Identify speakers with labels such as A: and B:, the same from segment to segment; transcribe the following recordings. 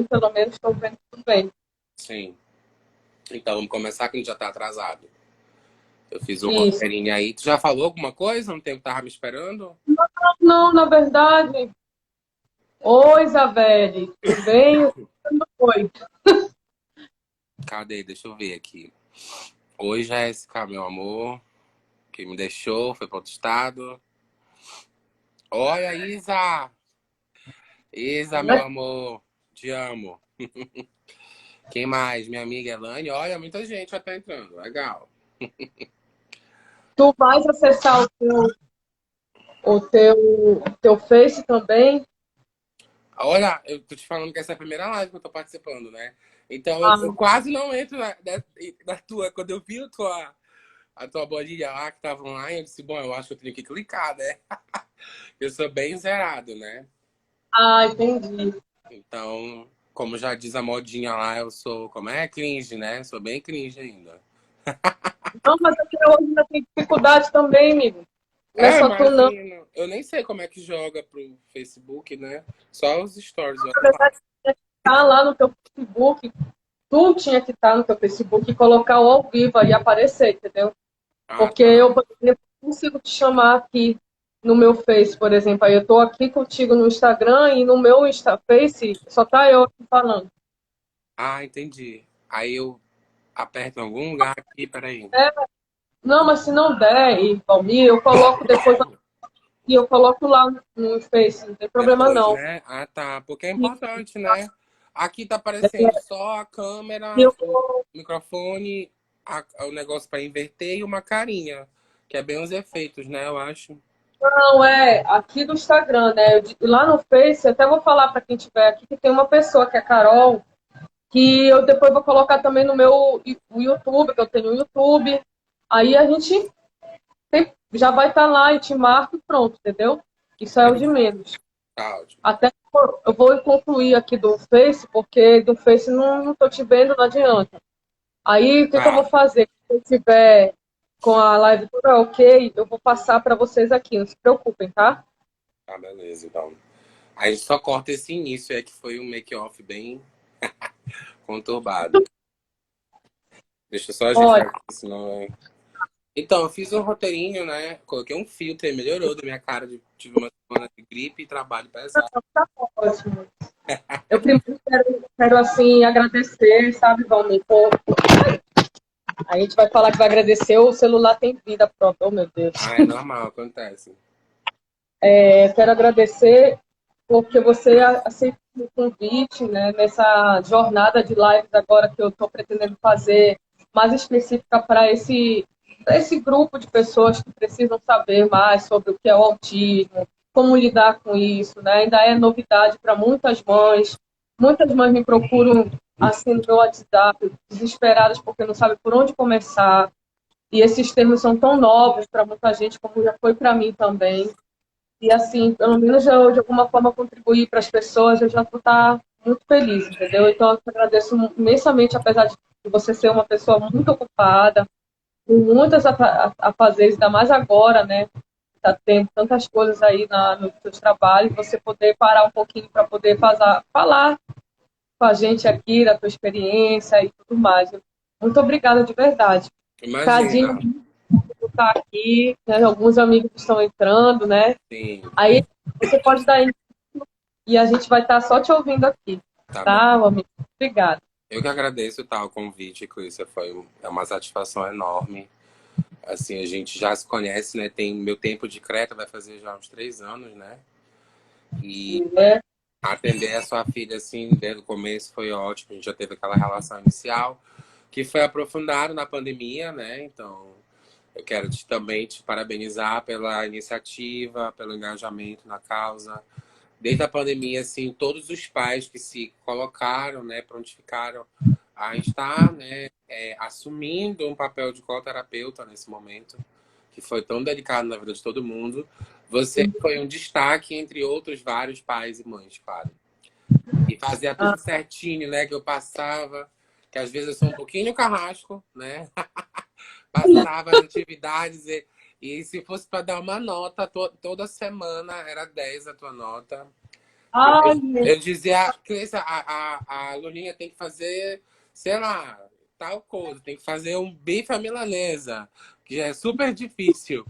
A: mim, pelo menos, estou vendo tudo bem.
B: Sim. Então vamos começar que a gente já tá atrasado. Eu fiz um
A: Isso.
B: roteirinho aí. Tu já falou alguma coisa? Não tempo que tava me esperando?
A: Não, na verdade. Oi, Isabelle, tudo bem? Como foi?
B: Cadê? Deixa eu ver aqui. Oi, Jéssica, meu amor, que me deixou, foi para outro estado. Olha, Isa! Isa, meu amor, te amo. Quem mais? Minha amiga Elane. Olha, muita gente já tá entrando. Legal.
A: Tu vais acessar o teu Face também?
B: Olha, eu tô te falando que essa é a primeira live que eu tô participando, né? Então eu
A: Ah,
B: quase não entro na tua. Quando eu vi a tua bolinha lá que tava online, eu disse, bom, eu acho que eu tenho que clicar, né? Eu sou bem zerado, né?
A: entendi.
B: Então, como já diz a modinha lá, eu sou, como é? Cringe, né? Sou bem cringe ainda.
A: Não, mas aqui hoje ainda tem dificuldade também, amigo. Não é
B: É,
A: só tu, não.
B: imagino. Eu nem sei como é que joga pro Facebook, né? Só os stories, olha
A: Na
B: lá.
A: verdade, você tinha que estar lá no teu Facebook. Tu tinha que estar no teu Facebook e colocar o ao vivo aí aparecer, entendeu?
B: Ah,
A: Porque
B: tá.
A: eu, por exemplo, consigo te chamar aqui no meu Face, por exemplo. Aí eu tô aqui contigo no Instagram e no meu Face só tá eu aqui falando.
B: Ah, entendi. Aí eu aperto em algum lugar aqui, peraí.
A: É, não, mas se não der, e Valmir, eu coloco depois aqui, eu coloco lá no Face, não tem problema
B: Depois,
A: não.
B: né? Ah, tá. Porque é
A: E
B: importante, né? Aqui tá aparecendo só a câmera,
A: eu,
B: o microfone, o negócio pra inverter e uma carinha. Que é bem os efeitos, né? Eu acho.
A: não, aqui do Instagram, né? Lá no Face, até vou falar para quem estiver aqui que tem uma pessoa, que é a Carol, que eu depois vou colocar também no meu o YouTube, que eu tenho o YouTube. Aí a gente já vai estar lá e te marco e pronto, entendeu? Isso é o de menos.
B: Tá ótimo.
A: Até eu vou concluir aqui do Face, porque do Face não tô te vendo, não adianta. Aí o que eu vou
B: Tá.
A: fazer? Se eu tiver com a live toda ok, eu vou passar para vocês aqui, não se preocupem, tá?
B: Tá, beleza, então. A gente só corta esse início, é que foi um make-off bem conturbado. Deixa eu só
A: Olha,
B: ajeitar aqui, senão. Então, eu fiz um roteirinho, né? Coloquei um filtro e melhorou da minha cara. Tive uma semana de gripe e trabalho pesado.
A: tá ótimo. Eu primeiro quero assim, agradecer, sabe, Valmir? A gente vai falar que vai agradecer, o celular tem vida própria, oh meu Deus.
B: Ah, é normal, acontece.
A: Quero agradecer porque você aceitou o convite, né, nessa jornada de lives agora que eu estou pretendendo fazer, mais específica para esse grupo de pessoas que precisam saber mais sobre o que é o autismo, como lidar com isso, né? Ainda é novidade para muitas mães. Muitas mães me procuram assim no meu WhatsApp, desesperadas porque não sabem por onde começar. E esses termos são tão novos para muita gente, como já foi para mim também. E assim, pelo menos eu de alguma forma contribuir para as pessoas, eu já vou estar muito feliz, entendeu? Então eu te agradeço imensamente, apesar de você ser uma pessoa muito ocupada, com muitas afazeres, ainda mais agora, né? Tá tendo tantas coisas aí nos seus trabalhos, você poder parar um pouquinho para poder falar com a gente aqui da tua experiência e tudo mais. Muito obrigada de verdade.
B: Imagina.
A: Cadinho por estar aqui, né? Alguns amigos estão entrando, né?
B: Sim,
A: Aí você pode dar início e a gente vai estar só te ouvindo aqui,
B: tá bem.
A: tá, amigo? Obrigada.
B: Eu que agradeço, tá, o convite, Clícia. É uma satisfação enorme. Assim, a gente já se conhece, né? Tem meu tempo de Creta, vai fazer já uns 3 anos, né? E
A: É,
B: atender a sua filha, assim, desde o começo foi ótimo. A gente já teve aquela relação inicial, que foi aprofundada na pandemia, né? Então, eu quero também te parabenizar pela iniciativa, pelo engajamento na causa. Desde a pandemia, assim, todos os pais que se colocaram, né, prontificaram a estar, né, assumindo um papel de coterapeuta nesse momento, que foi tão delicado na vida de todo mundo. Você foi um destaque entre outros vários pais e mães, claro. E fazia
A: ah,
B: tudo certinho, né, que eu passava, que às vezes eu sou um pouquinho carrasco, né? Passava as atividades e se fosse para dar uma nota, toda semana era 10 a tua nota.
A: Ai,
B: Eu dizia, Cris, a Lulinha tem que fazer, sei lá, tal coisa, tem que fazer um bife à milanesa, que já é super difícil.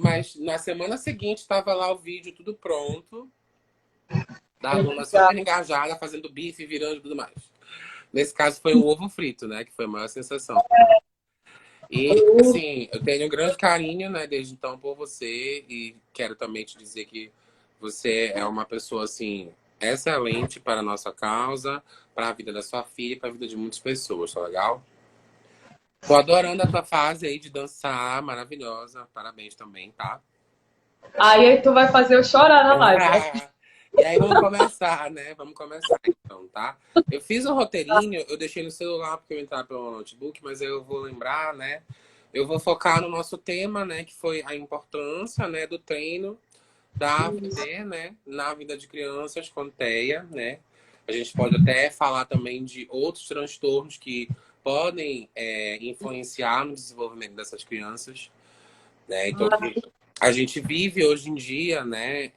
B: Mas na semana seguinte estava lá o vídeo tudo pronto, da aluna super engajada, fazendo bife, virando e tudo mais. Nesse caso foi o ovo frito, né? Que foi a maior sensação. E, assim, eu tenho um grande carinho, né, desde então por você e quero também te dizer que você é uma pessoa, assim, excelente para a nossa causa, para a vida da sua filha e para a vida de muitas pessoas, tá legal? Tô adorando a tua fase aí de dançar, maravilhosa. Parabéns também, tá?
A: aí tu vai fazer eu chorar na live.
B: E aí vamos começar, né? Vamos começar então, tá? Eu fiz um roteirinho, eu deixei no celular porque eu entrar pelo notebook, mas eu vou lembrar, né? Eu vou focar no nosso tema, né? Que foi a importância, né, do treino da AVD, né? Na vida de crianças com TEA, né? A gente pode até falar também de outros transtornos que podem influenciar no desenvolvimento dessas crianças, né? Então, a gente vive hoje em dia, né?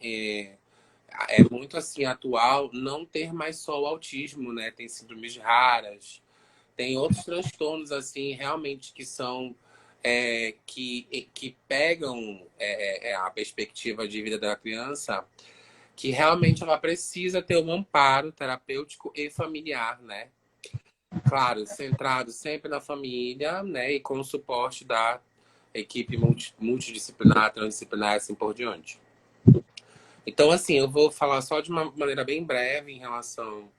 B: É muito assim atual não ter mais só o autismo, né? Tem síndromes raras, tem outros transtornos assim realmente que são que pegam a perspectiva de vida da criança, que realmente ela precisa ter um amparo terapêutico e familiar, né? Claro, centrado sempre na família, né? E com o suporte da equipe multidisciplinar, transdisciplinar e assim por diante. Então, assim, eu vou falar só de uma maneira bem breve em relação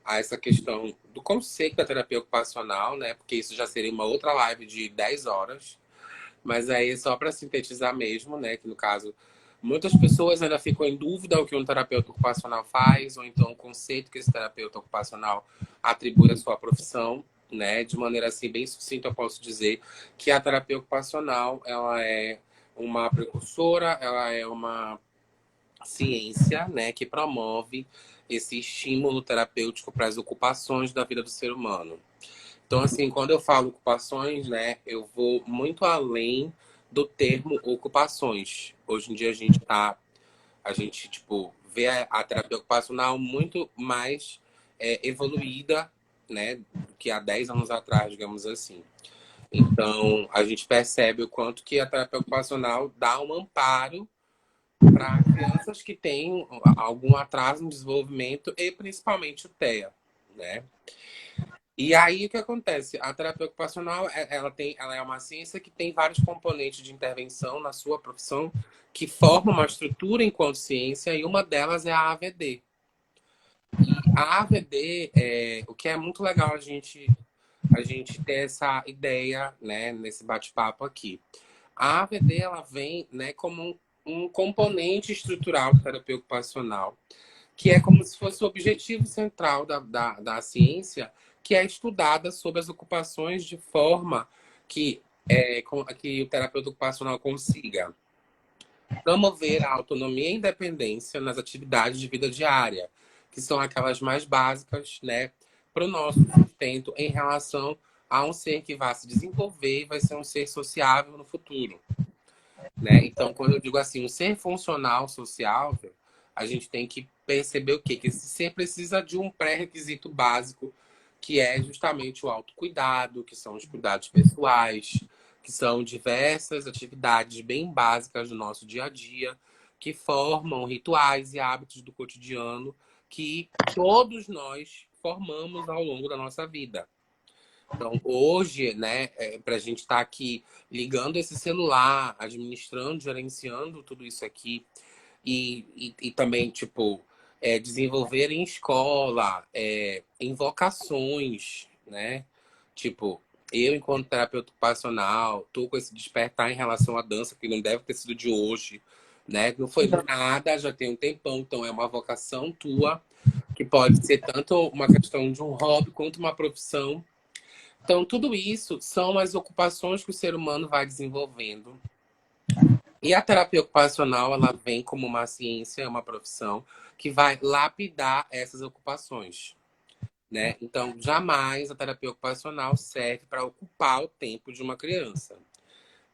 B: a essa questão do conceito da terapia ocupacional, né? Porque isso já seria uma outra live de 10 horas. Mas aí, só para sintetizar mesmo, né? Que no caso, muitas pessoas ainda ficam em dúvida o que um terapeuta ocupacional faz, ou então o conceito que esse terapeuta ocupacional atribui à sua profissão, né? De maneira assim, bem sucinta, eu posso dizer que a terapia ocupacional, ela é uma precursora, ela é uma ciência, né, que promove esse estímulo terapêutico para as ocupações da vida do ser humano. Então, assim, quando eu falo ocupações, né, eu vou muito além do termo ocupações. Hoje em dia a gente, tipo, vê a terapia ocupacional muito mais evoluída, né, do que há 10 anos atrás, digamos assim. Então, a gente percebe o quanto que a terapia ocupacional dá um amparo para crianças que têm algum atraso no desenvolvimento e principalmente o TEA, né? E aí o que acontece? A terapia ocupacional, ela é uma ciência que tem vários componentes de intervenção na sua profissão que formam uma estrutura enquanto ciência e uma delas é a AVD. E a AVD, o que é muito legal a gente ter essa ideia, né, nesse bate-papo aqui. A AVD ela vem, né, como um componente estrutural da terapia ocupacional, que é como se fosse o objetivo central da ciência, que é estudada sobre as ocupações de forma que o terapeuta ocupacional consiga promover a autonomia e independência nas atividades de vida diária, que são aquelas mais básicas, né, para o nosso sustento em relação a um ser que vai se desenvolver e vai ser um ser sociável no futuro, né? Então, quando eu digo assim, um ser funcional sociável, a gente tem que perceber o quê? Que esse ser precisa de um pré-requisito básico, que é justamente o autocuidado, que são os cuidados pessoais, que são diversas atividades bem básicas do nosso dia a dia, que formam rituais e hábitos do cotidiano que todos nós formamos ao longo da nossa vida. Então, hoje, né, para a gente estar aqui ligando esse celular, administrando, gerenciando tudo isso aqui e também, tipo, desenvolver em escola, em vocações, né? Tipo, eu, enquanto terapeuta ocupacional, tô com esse despertar em relação à dança, que não deve ter sido de hoje, né? Não foi do nada, já tem um tempão, então é uma vocação tua, que pode ser tanto uma questão de um hobby quanto uma profissão. Então, tudo isso são as ocupações que o ser humano vai desenvolvendo. E a terapia ocupacional, ela vem como uma ciência, uma profissão que vai lapidar essas ocupações, né? Então, jamais a terapia ocupacional serve para ocupar o tempo de uma criança.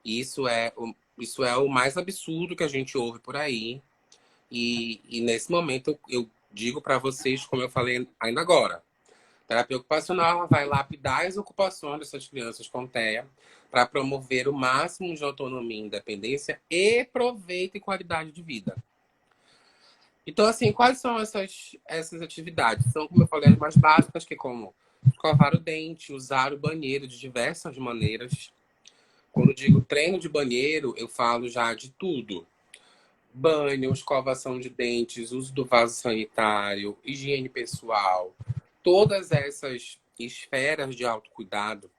B: Isso é o mais absurdo que a gente ouve por aí. E nesse momento eu digo para vocês, como eu falei ainda agora, terapia ocupacional ela vai lapidar as ocupações dessas crianças com TEA para promover o máximo de autonomia, independência e proveito e qualidade de vida. Então, assim, quais são essas atividades? São, como eu falei, as mais básicas, que é como escovar o dente, usar o banheiro de diversas maneiras. Quando digo treino de banheiro, eu falo já de tudo. Banho, escovação de dentes, uso do vaso sanitário, higiene pessoal. Todas essas esferas de autocuidado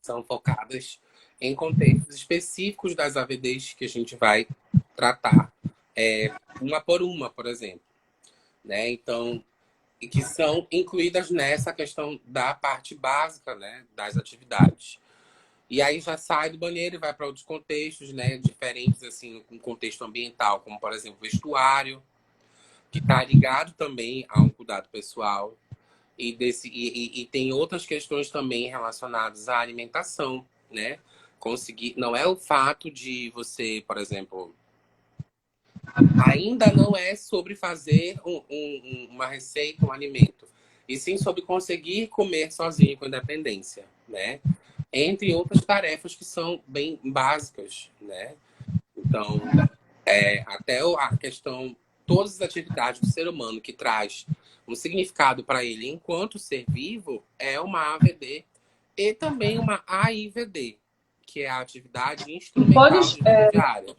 B: são focadas em contextos específicos das AVDs que a gente vai tratar uma por uma, por exemplo. Né? Então, e que são incluídas nessa questão da parte básica, né, das atividades. E aí já sai do banheiro e vai para outros contextos, né, diferentes, assim, um contexto ambiental, como, por exemplo, vestuário, que está ligado também a um cuidado pessoal. E tem outras questões também relacionadas à alimentação, né? Conseguir, não é o fato de você, por exemplo, ainda não é sobre fazer uma receita, um alimento, e sim sobre conseguir comer sozinho com independência, né? Entre outras tarefas que são bem básicas, né? Então, até a questão, todas as atividades do ser humano que traz um significado para ele enquanto ser vivo é uma AVD e também uma AIVD, que é a atividade instrumental
A: Podes,
B: de vida diária.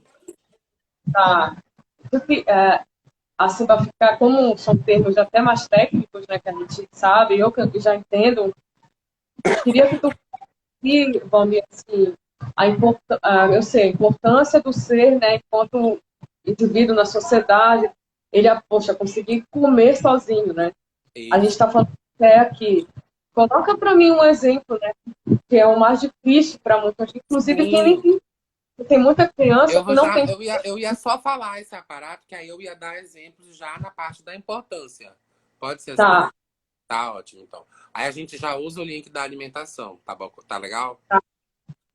A: tá, assim, para ficar, como são termos até mais técnicos, né, que a gente sabe, eu que já entendo, queria que tu, Valmir, assim, eu sei, a importância do ser, né, enquanto indivíduo na sociedade, ele, poxa, conseguir comer sozinho, né? A gente
B: Isso.
A: está falando até aqui. Coloca para mim um exemplo, né, que é o mais difícil para muitos, inclusive quem nem
B: Sim,
A: tem muita criança que não tem.
B: eu ia só falar esse aparato, que aí eu ia dar exemplos já na parte da importância. Pode ser assim?
A: Tá,
B: Tá ótimo, então. Aí a gente já usa o link da alimentação, tá bom? Tá legal?
A: tá.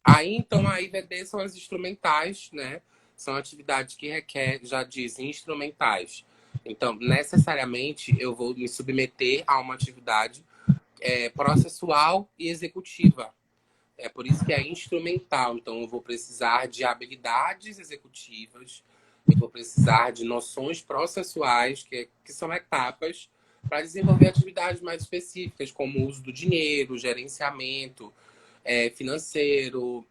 B: Aí, então, a IVD são as instrumentais, né? São atividades que requer, já diz, instrumentais. Então, necessariamente, eu vou me submeter a uma atividade processual e executiva. É por isso que é instrumental. Então, eu vou precisar de habilidades executivas, eu vou precisar de noções processuais, que são etapas, para desenvolver atividades mais específicas, como o uso do dinheiro, gerenciamento financeiro,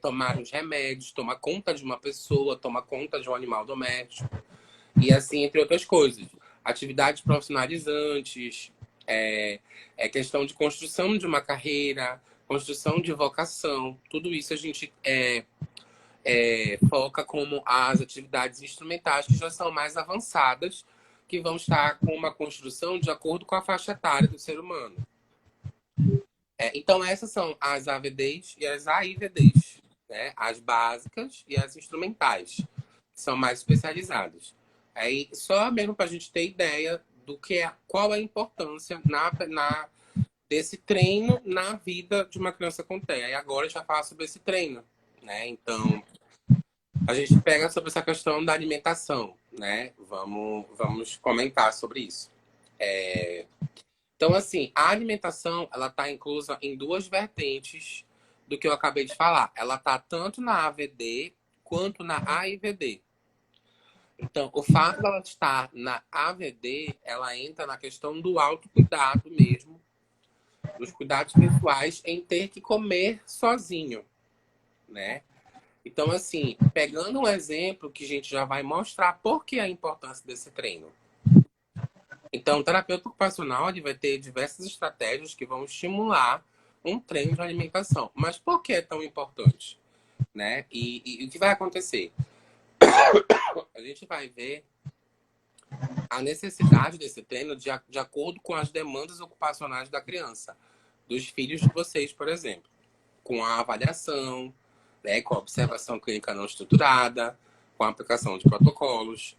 B: tomar os remédios, tomar conta de uma pessoa, tomar conta de um animal doméstico, e assim, entre outras coisas. Atividades profissionalizantes, questão de construção de uma carreira, construção de vocação, tudo isso a gente foca como as atividades instrumentais que já são mais avançadas, que vão estar com uma construção de acordo com a faixa etária do ser humano. Então, essas são as AVDs e as AIVDs, né? As básicas e as instrumentais, que são mais especializadas. Aí, só mesmo para a gente ter ideia do que qual é a importância desse treino na vida de uma criança com TEA. E agora eu já falo sobre esse treino, né? Então, a gente pega sobre essa questão da alimentação, né? Vamos comentar sobre isso. Então, assim, a alimentação, ela está inclusa em duas vertentes do que eu acabei de falar. Ela está tanto na AVD quanto na AIVD. Então, o fato dela estar na AVD, ela entra na questão do autocuidado mesmo, dos cuidados pessoais em ter que comer sozinho, né? Então, assim, pegando um exemplo que a gente já vai mostrar por que a importância desse treino. Então, o terapeuta ocupacional ele vai ter diversas estratégias que vão estimular um treino de alimentação. Mas por que é tão importante? Né? E o que vai acontecer? A gente vai ver a necessidade desse treino de acordo com as demandas ocupacionais da criança, dos filhos de vocês, por exemplo, com a avaliação, né, com a observação clínica não estruturada, com a aplicação de protocolos.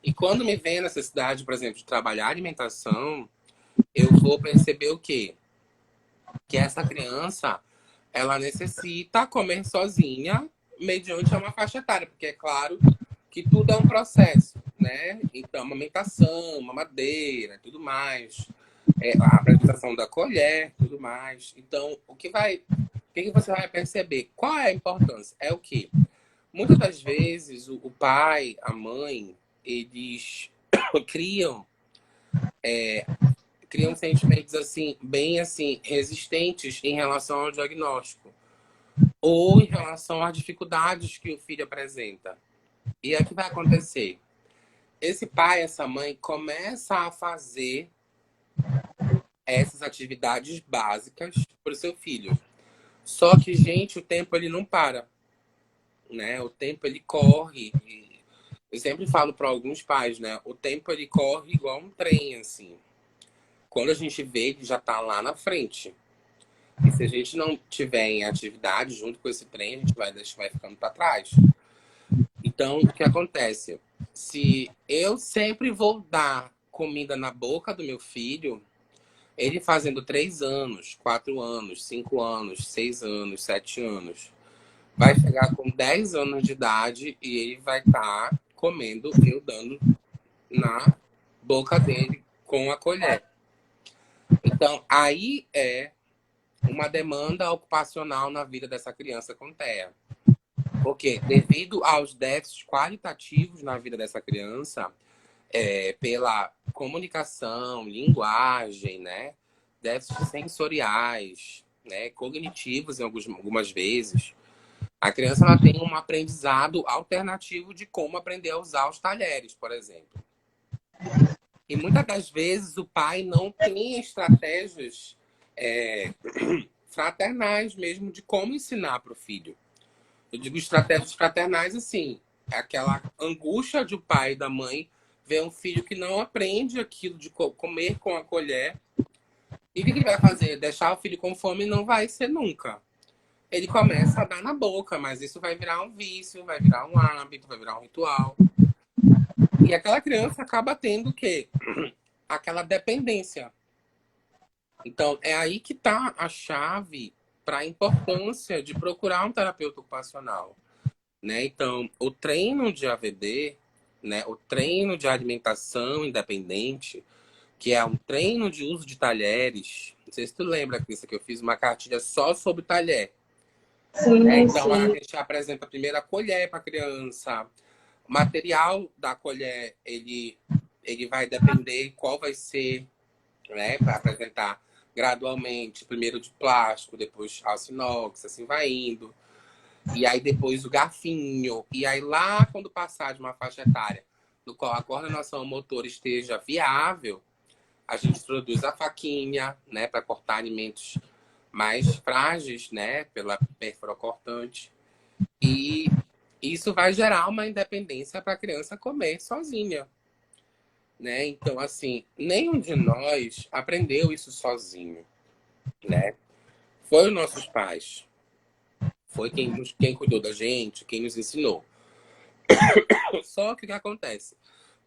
B: E quando me vem a necessidade, por exemplo, de trabalhar a alimentação, eu vou perceber o quê? Que essa criança, ela necessita comer sozinha mediante uma faixa etária, porque é claro que tudo é um processo, né? Então, amamentação, mamadeira, tudo mais. A apresentação da colher, tudo mais. Então, o que você vai perceber? Qual é a importância? É o quê? Muitas das vezes, o pai, a mãe, eles criam, criam sentimentos assim, bem assim, resistentes em relação ao diagnóstico. Ou em relação às dificuldades que o filho apresenta. E é o que vai acontecer? Esse pai, essa mãe, começa a fazer essas atividades básicas para o seu filho. Só que, gente, o tempo ele não para, né? O tempo ele corre. Eu sempre falo para alguns pais, né? O tempo ele corre igual um trem, assim. Quando a gente vê, ele já está lá na frente. E se a gente não tiver em atividade junto com esse trem, a gente vai ficando para trás. Então, o que acontece? Se eu sempre vou dar comida na boca do meu filho, ele fazendo 3 anos, 4 anos, 5 anos, 6 anos, 7 anos, vai chegar com 10 anos de idade e ele vai estar comendo, eu dando na boca dele com a colher. Então, aí é uma demanda ocupacional na vida dessa criança com TEA. Porque, devido aos déficits qualitativos na vida dessa criança, pela comunicação, linguagem, né? Déficits sensoriais, né? Cognitivos, em algumas vezes, a criança ela tem um aprendizado alternativo de como aprender a usar os talheres, por exemplo. E muitas das vezes o pai não tem estratégias fraternais mesmo de como ensinar para o filho. Eu digo estratégias fraternais assim, é aquela angústia do pai e da mãe ver um filho que não aprende aquilo de comer com a colher. E o que ele vai fazer? Deixar o filho com fome não vai ser nunca. Ele começa a dar na boca, mas isso vai virar um vício, vai virar um hábito, vai virar um ritual. E aquela criança acaba tendo o quê? Aquela dependência. Então, é aí que está a chave para a importância de procurar um terapeuta ocupacional. Né? Então, o treino de AVD, né? O treino de alimentação independente, que é um treino de uso de talheres. Não sei se tu lembra, Cris, que eu fiz uma cartilha só sobre talher.
A: Sim,
B: Né? Então, a
A: sim.
B: gente apresenta primeiro a colher para a criança. O material da colher, ele vai depender qual vai ser, né? Para apresentar gradualmente. Primeiro de plástico, depois aço inox, assim vai indo. E aí depois o garfinho. E aí lá, quando passar de uma faixa etária no qual a coordenação motora esteja viável, a gente produz a faquinha, né? Para cortar alimentos mais frágeis, né? Pela perforocortante. E isso vai gerar uma independência para a criança comer sozinha, né? Então, assim, nenhum de nós aprendeu isso sozinho, né? Foi os nossos pais. Foi quem cuidou da gente, quem nos ensinou. Só que o que acontece?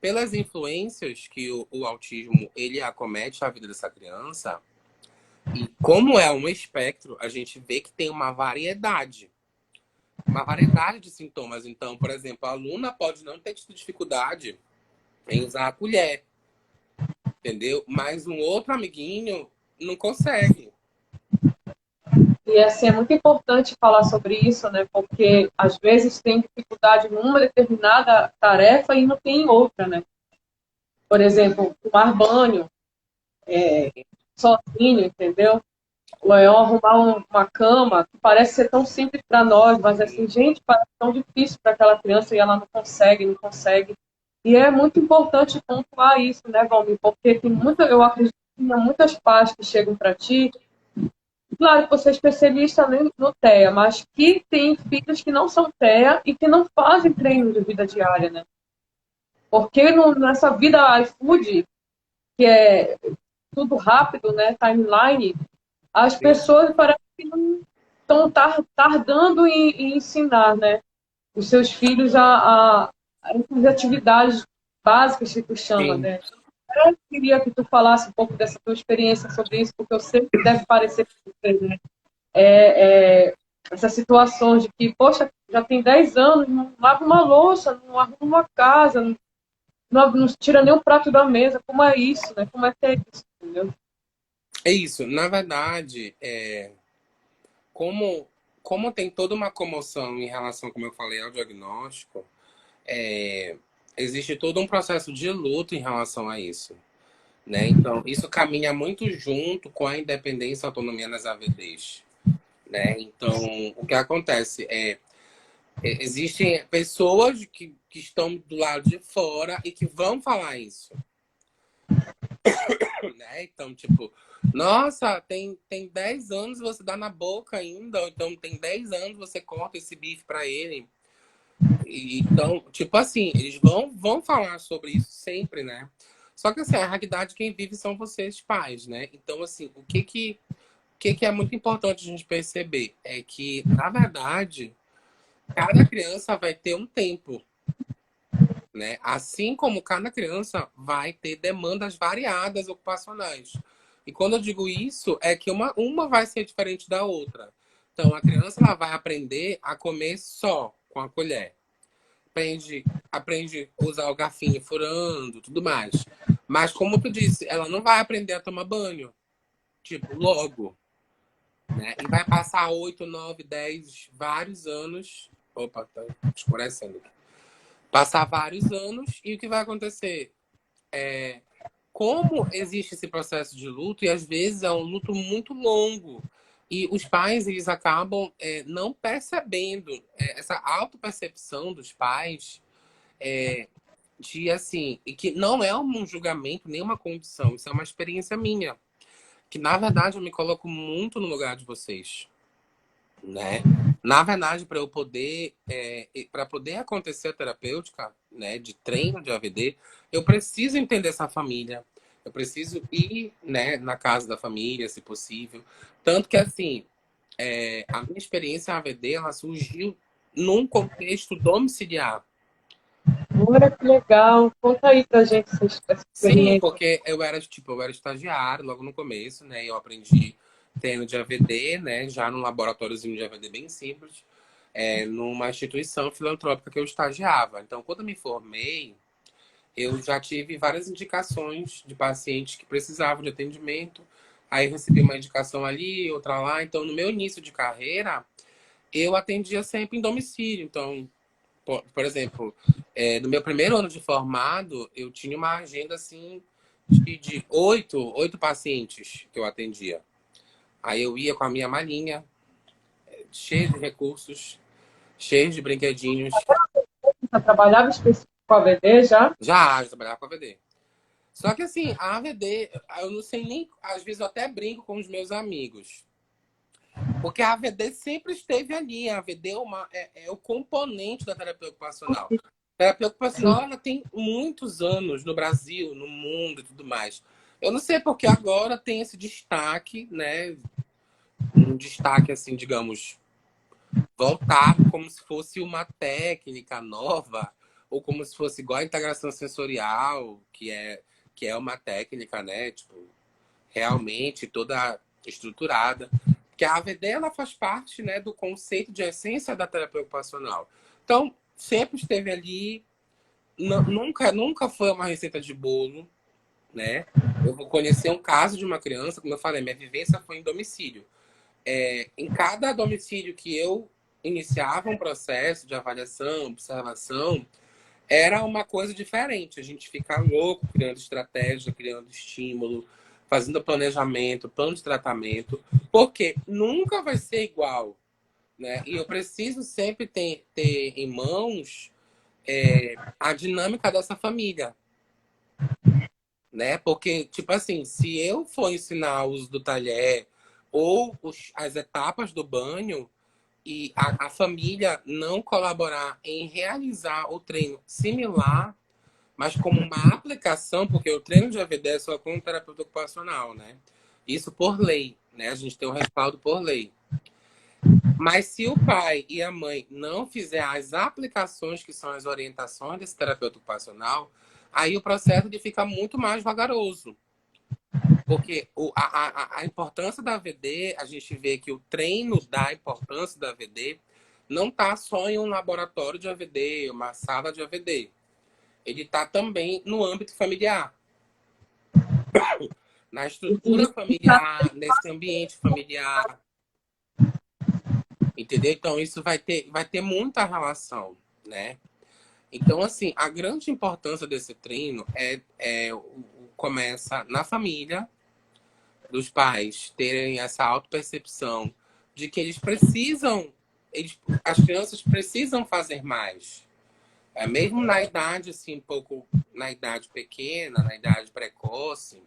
B: Pelas influências que o autismo ele acomete a vida dessa criança, e como é um espectro, a gente vê que tem uma variedade. Uma variedade de sintomas. Então, por exemplo, a aluna pode não ter tido dificuldade em usar a colher, entendeu? Mas um outro amiguinho não consegue.
A: E assim, é muito importante falar sobre isso, né? Porque às vezes tem dificuldade numa determinada tarefa e não tem em outra, né? Por exemplo, tomar banho sozinho, entendeu? Ou arrumar uma cama, que parece ser tão simples para nós, mas assim, gente, parece tão difícil para aquela criança e ela não consegue, não consegue. E é muito importante pontuar isso, né, Valmir? Porque tem muita, eu acredito que tem muitas pais que chegam para ti. Claro que você é especialista no TEA, mas que tem filhos que não são TEA e que não fazem treino de vida diária, né? Porque nessa vida iFood, que é tudo rápido, né, timeline, as pessoas parecem que não estão tardando em ensinar, né, os seus filhos a essas atividades básicas que tu chama,
B: Sim.
A: né? Eu queria que tu falasse um pouco dessa tua experiência sobre isso, porque eu sei que deve parecer para você, né? Essa situação de que, poxa, já tem 10 anos, não lava uma louça, não arruma uma casa, não tira nem um prato da mesa. Como é isso, né? Como é que é isso, entendeu?
B: É isso. Na verdade, como, como tem toda uma comoção em relação, como eu falei, ao diagnóstico, é, existe todo um processo de luto em relação a isso, né? Então, isso caminha muito junto com a independência e autonomia nas AVDs, né? Então, o que acontece existem pessoas que estão do lado de fora e que vão falar isso, né? Então, tipo, nossa, tem 10 anos você dá na boca ainda, ou então tem 10 anos você corta esse bife pra ele. E, então, tipo assim, eles vão falar sobre isso sempre, né? Só que assim, a realidade quem vive são vocês, pais, né? Então, assim, o que é muito importante a gente perceber é que, na verdade, cada criança vai ter um tempo, né? Assim como cada criança vai ter demandas variadas ocupacionais. E quando eu digo isso, é que uma vai ser diferente da outra. Então, a criança ela vai aprender a comer só com a colher. Aprende a usar o garfinho furando, tudo mais. Mas, como tu disse, ela não vai aprender a tomar banho, tipo, logo, né? E vai passar 8, 9, 10, vários anos. Opa, tá escurecendo. Passar vários anos e o que vai acontecer? Como existe esse processo de luto, e às vezes é um luto muito longo, e os pais eles acabam não percebendo essa autopercepção dos pais de assim, e que não é um julgamento, nem uma condição, isso é uma experiência minha, que na verdade eu me coloco muito no lugar de vocês, né? Na verdade, para poder acontecer a terapêutica, né, de treino de AVD, eu preciso entender essa família. Eu preciso ir, né, na casa da família, se possível. Tanto que, assim, a minha experiência AVD, ela surgiu num contexto domiciliar.
A: Olha que legal. Conta aí pra gente essa
B: Sim,
A: experiência.
B: porque eu era estagiário logo no começo, né? Eu aprendi treino de AVD, né? Já num laboratóriozinho de AVD bem simples, numa instituição filantrópica que eu estagiava. Então, quando eu me formei, eu já tive várias indicações de pacientes que precisavam de atendimento. Aí eu recebi uma indicação ali, outra lá. Então, no meu início de carreira, eu atendia sempre em domicílio. Então, por exemplo, no meu primeiro ano de formado, eu tinha uma agenda assim de oito pacientes que eu atendia. Aí eu ia com a minha malinha, cheia de recursos, cheia de brinquedinhos.
A: Você trabalhava específico com a VD já?
B: Já trabalhava com AVD. Só que assim, a AVD, eu não sei nem. Às vezes eu até brinco com os meus amigos. Porque a AVD sempre esteve ali. A AVD é o componente da terapia ocupacional. A terapia
A: Sim.
B: ocupacional ela tem muitos anos no Brasil, no mundo e tudo mais. Eu não sei porque agora tem esse destaque, né? Um destaque, assim, digamos, voltado como se fosse uma técnica nova, ou como se fosse igual a integração sensorial, que é uma técnica, né? Tipo, realmente toda estruturada. Que a AVD ela faz parte, né, do conceito de essência da terapia ocupacional. Então, sempre esteve ali, nunca foi uma receita de bolo, né? Eu vou conhecer um caso de uma criança, como eu falei, minha vivência foi em domicílio. Em cada domicílio que eu iniciava um processo de avaliação, observação, era uma coisa diferente. A gente ficar louco criando estratégia, criando estímulo, fazendo planejamento, plano de tratamento, porque nunca vai ser igual, né? E eu preciso sempre ter em mãos a dinâmica dessa família, né? Porque, tipo assim, se eu for ensinar o uso do talher ou as etapas do banho, e a família não colaborar em realizar o treino similar, mas como uma aplicação, porque o treino de AVD é só com um terapeuta ocupacional, né? Isso por lei, né? A gente tem um respaldo por lei. Mas se o pai e a mãe não fizer as aplicações que são as orientações desse terapeuta ocupacional, aí o processo ele fica muito mais vagaroso. Porque a importância da AVD, a gente vê que o treino da importância da AVD não está só em um laboratório de AVD, uma sala de AVD. ele está também no âmbito familiar, na
A: E
B: estrutura familiar, nesse ambiente familiar, entendeu? Então, isso vai ter muita relação, né? Então, assim, a grande importância desse treino começa na família, dos pais terem essa autopercepção de que as crianças precisam fazer mais. Mesmo na idade, assim, um pouco na idade pequena, na idade precoce.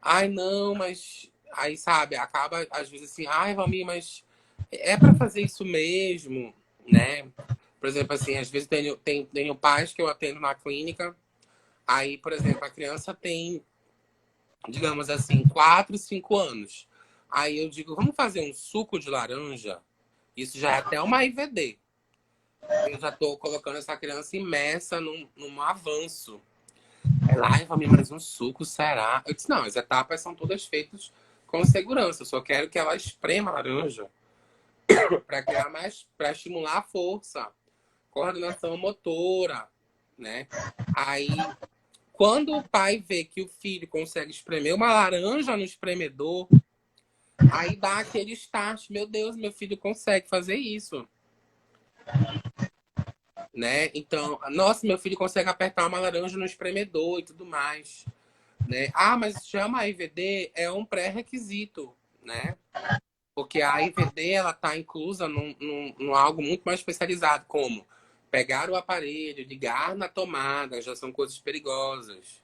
B: Ai, não, mas... Aí, sabe, acaba, às vezes, assim, ai, Valmir, mas é para fazer isso mesmo, né? Por exemplo, assim, às vezes tenho pais que eu atendo na clínica. Aí, por exemplo, a criança tem, digamos assim, 4, 5 anos. Aí eu digo, vamos fazer um suco de laranja? Isso já é até uma IVD. Eu já estou colocando essa criança imersa num avanço. Ela, ai, vai me mais um suco, será? Eu disse, não, as etapas são todas feitas com segurança. Eu só quero que ela esprema a laranja para criar mais, para estimular a força, coordenação motora, né? Aí, quando o pai vê que o filho consegue espremer uma laranja no espremedor, aí dá aquele start, meu Deus, meu filho consegue fazer isso, né? Então, nossa, meu filho consegue apertar uma laranja no espremedor e tudo mais, né? Ah, mas chama a IVD é um pré-requisito, né? Porque a IVD ela está inclusa num algo muito mais especializado, como pegar o aparelho, ligar na tomada, já são coisas perigosas.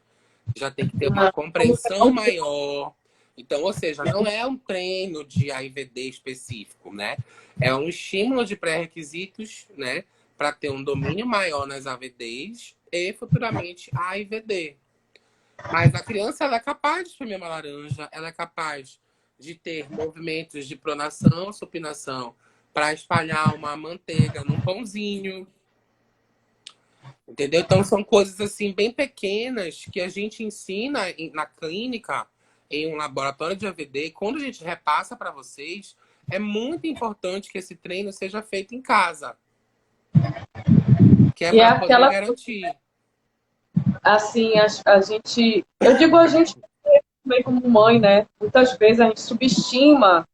B: Já tem que ter uma compreensão maior. Então, ou seja, não é um treino de AIVD específico, né? É um estímulo de pré-requisitos, né? Para ter um domínio maior nas AVDs e futuramente a AIVD. Mas a criança ela é capaz de espremer uma laranja, ela é capaz de ter movimentos de pronação, supinação, para espalhar uma manteiga num pãozinho, entendeu? Então são coisas assim bem pequenas que a gente ensina na clínica, em um laboratório de AVD. Quando a gente repassa para vocês, é muito importante que esse treino seja feito em casa, que é
A: e é
B: para poder
A: aquela,
B: garantir.
A: assim, a gente, eu digo a gente também como mãe, né? Muitas vezes a gente subestima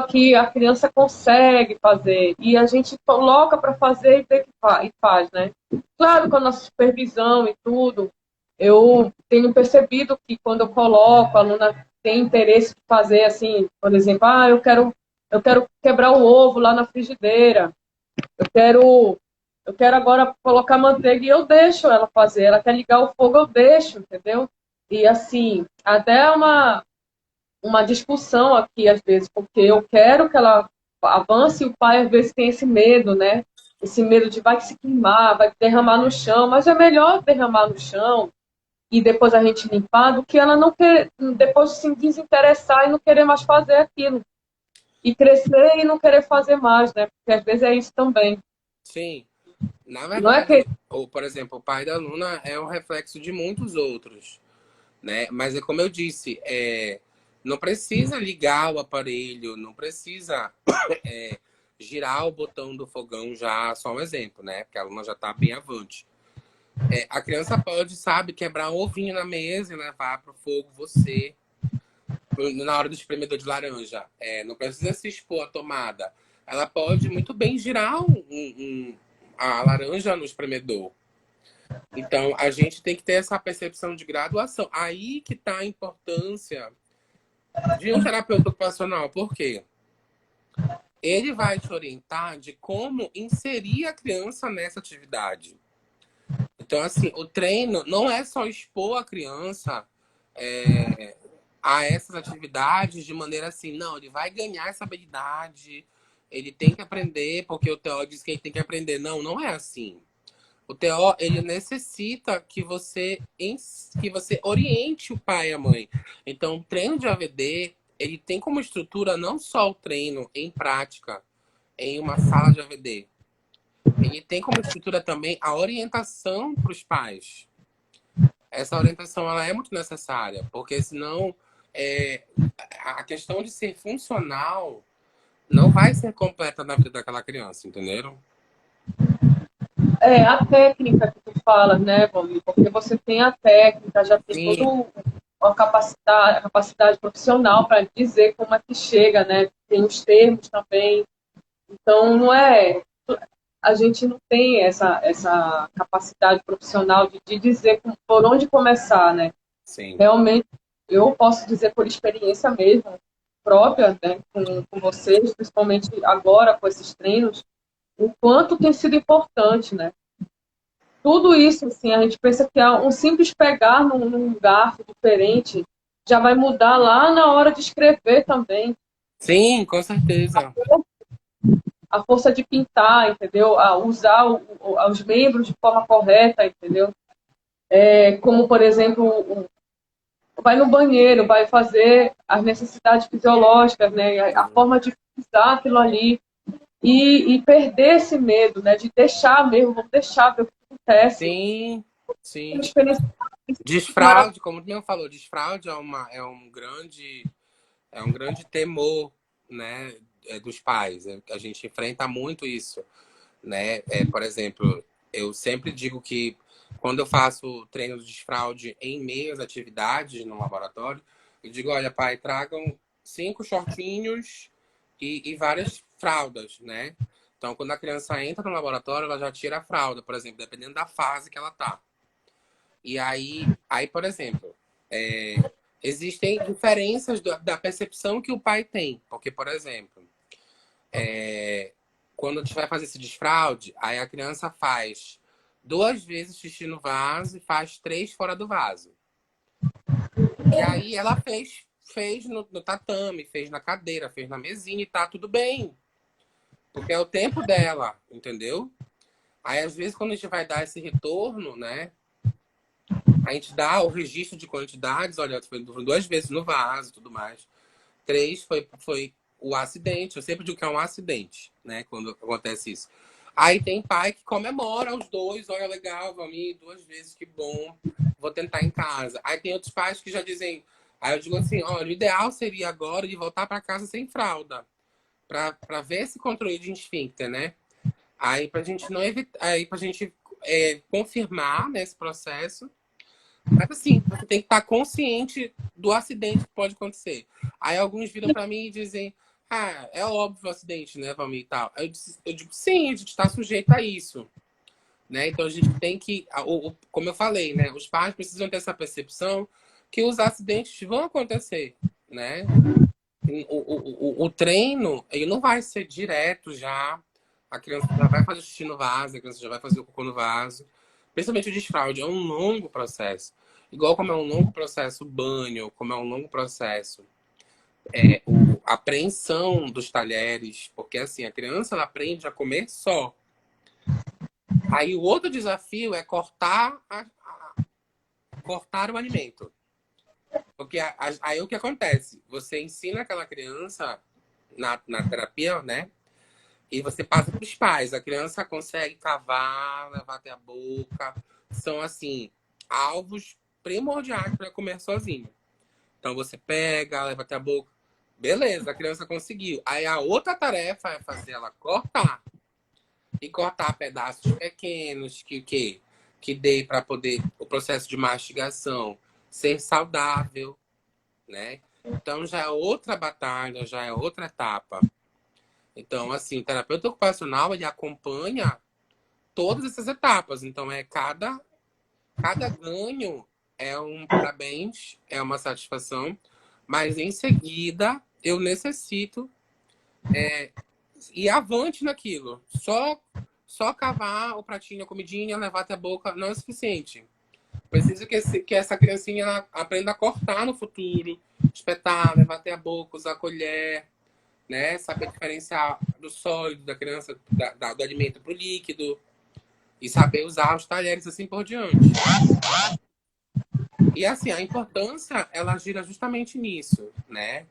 A: que a criança consegue fazer e a gente coloca para fazer e vê que e faz, né? Claro, com a nossa supervisão e tudo, eu tenho percebido que quando eu coloco, a aluna tem interesse de fazer assim, por exemplo, eu quero quebrar o ovo lá na frigideira, eu quero eu quero agora colocar manteiga e eu deixo ela fazer. Ela quer ligar o fogo, eu deixo, entendeu? E assim, até uma discussão aqui, às vezes, porque eu quero que ela avance e o pai, às vezes, tem esse medo, né? Esse medo de vai se queimar, vai derramar no chão, mas é melhor derramar no chão e depois a gente limpar do que ela não querer, depois se desinteressar e não querer mais fazer aquilo. E crescer e não querer fazer mais, né? Porque às vezes é isso também.
B: Sim, na
A: Não é que
B: verdade, ou por exemplo, o pai da aluna é um reflexo de muitos outros, né? Mas é como eu disse, não precisa ligar o aparelho, não precisa girar o botão do fogão já, só um exemplo, né? Porque a aluna já está bem avante. A criança pode, sabe, quebrar um ovinho na mesa e levar para o fogo você na hora do espremedor de laranja. Não precisa se expor à tomada. Ela pode muito bem girar a laranja no espremedor. Então, a gente tem que ter essa percepção de graduação. Aí que está a importância de um terapeuta ocupacional. Por quê? Ele vai te orientar de como inserir a criança nessa atividade. Então, assim, o treino não é só expor a criança a essas atividades de maneira assim, não, ele vai ganhar essa habilidade, ele tem que aprender, porque o TO diz que ele tem que aprender. Não, não é assim. O TO, ele necessita que você oriente o pai e a mãe. Então, o treino de AVD, ele tem como estrutura não só o treino em prática, em uma sala de AVD. Ele tem como estrutura também a orientação para os pais. Essa orientação ela é muito necessária, porque senão é, a questão de ser funcional não vai ser completa na vida daquela criança, entenderam?
A: A técnica que tu fala, né, Valmir? Porque você tem a técnica, já tem
B: Sim,
A: toda a capacidade profissional para dizer como é que chega, né? Tem os termos também. Então, não é. A gente não tem essa capacidade profissional de dizer por onde começar, né?
B: sim.
A: Realmente, eu posso dizer por experiência mesmo, própria, né, com vocês, principalmente agora com esses treinos, o quanto tem sido importante, né? Tudo isso, assim, a gente pensa que é um simples pegar num garfo diferente já vai mudar lá na hora de escrever também.
B: Sim, com certeza.
A: A força de pintar, entendeu? A usar os membros de forma correta, entendeu? Como, por exemplo, vai no banheiro, vai fazer as necessidades fisiológicas, né? A forma de usar aquilo ali e perder esse medo, né? De deixar mesmo, vamos deixar ver o que acontece.
B: Sim,
A: É uma
B: sim.
A: experiência maravilhosa.
B: Desfraude, como tu mesmo falou, desfraude é um grande temor, né, dos pais. A gente enfrenta muito isso, né? Por exemplo, eu sempre digo que quando eu faço treino de desfraude em meias atividades no laboratório, eu digo, olha, pai, tragam 5 shortinhos e várias fraldas, né? Então, quando a criança entra no laboratório, ela já tira a fralda, por exemplo, dependendo da fase que ela tá. E aí, por exemplo, existem diferenças da percepção que o pai tem. Porque, por exemplo, quando a gente vai fazer esse desfraude, aí a criança faz 2 vezes xixi no vaso e faz 3 fora do vaso. E aí ela fez no tatame, fez na cadeira, fez na mesinha e tá tudo bem. Porque é o tempo dela, entendeu? Aí, às vezes, quando a gente vai dar esse retorno, né? A gente dá o registro de quantidades, olha, foi 2 vezes no vaso e tudo mais. 3 foi o acidente. Eu sempre digo que é um acidente, né? Quando acontece isso. Aí tem pai que comemora os dois, olha, legal, Valmir, 2 vezes, que bom, vou tentar em casa. Aí tem outros pais que já dizem, aí eu digo assim, olha, o ideal seria agora de voltar para casa sem fralda, para ver esse controle de esfíncter, né? Aí pra gente não evitar, aí pra gente confirmar nesse processo, mas assim, você tem que estar consciente do acidente que pode acontecer. Aí alguns viram para mim e dizem, ah, é óbvio o acidente, né, Valmir e tal. Eu digo, sim, a gente está sujeito a isso, né? Então a gente tem que, como eu falei, né, os pais precisam ter essa percepção que os acidentes vão acontecer, né? O treino, ele não vai ser direto já. A criança já vai fazer xixi no vaso, a criança já vai fazer o cocô no vaso. Principalmente o desfraude, é um longo processo. Igual como é um longo processo o banho, como é um longo processo a apreensão dos talheres, porque assim, a criança ela aprende a comer só. Aí o outro desafio é cortar o alimento. Porque aí o que acontece? Você ensina aquela criança na terapia, né? E você passa para os pais. A criança consegue cavar, levar até a boca. São, assim, alvos primordiais para comer sozinho. Então você pega, leva até a boca. Beleza, a criança conseguiu. Aí a outra tarefa é fazer ela cortar. E cortar pedaços pequenos que dê para poder o processo de mastigação ser saudável, né? Então já é outra batalha, já é outra etapa. Então, assim, o terapeuta ocupacional, ele acompanha todas essas etapas. Então, cada ganho é um parabéns, é uma satisfação, mas em seguida eu necessito ir avante naquilo. Só cavar o pratinho, a comidinha, levar até a boca não é suficiente. Preciso que essa criancinha aprenda a cortar no futuro, espetar, levar até a boca, usar a colher, né? Saber diferenciar do sólido da criança, do alimento para o líquido. E saber usar os talheres assim por diante. E assim, a importância, ela gira justamente nisso, né?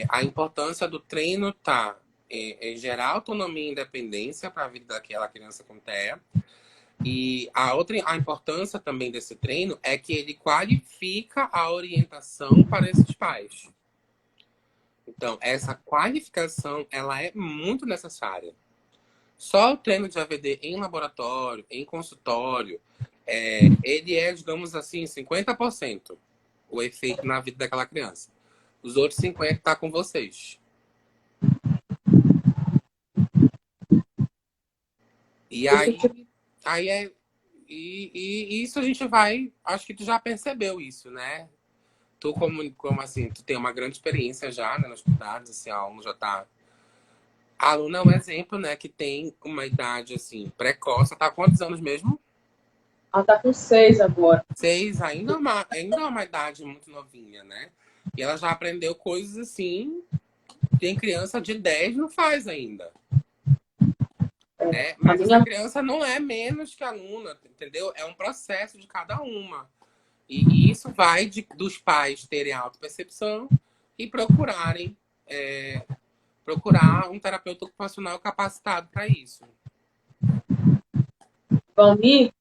B: A importância do treino tá em gerar autonomia e independência para a vida daquela criança com TEA. E a importância também desse treino é que ele qualifica a orientação para esses pais. Então, essa qualificação, ela é muito necessária. Só o treino de AVD em laboratório, em consultório, ele é, digamos assim, 50% o efeito na vida daquela criança. Os outros 50% tá com vocês. E
A: Deixa eu te...
B: aí é. E isso a gente vai. Acho que tu já percebeu isso, né? Tu, como assim, tu tem uma grande experiência já, né, nos cuidados, assim, a aluno já tá. A aluna é um exemplo, né, que tem uma idade, assim, precoce. Tá há quantos anos mesmo?
A: Ela tá com 6 agora.
B: 6, ainda é uma idade muito novinha, né? E ela já aprendeu coisas assim, tem criança de 10 não faz ainda, né?
A: A
B: Mas essa
A: minha
B: criança não é menos que aluna, entendeu? É um processo de cada uma. E isso vai dos pais terem autopercepção e procurar um terapeuta ocupacional capacitado para isso.
A: Valmir,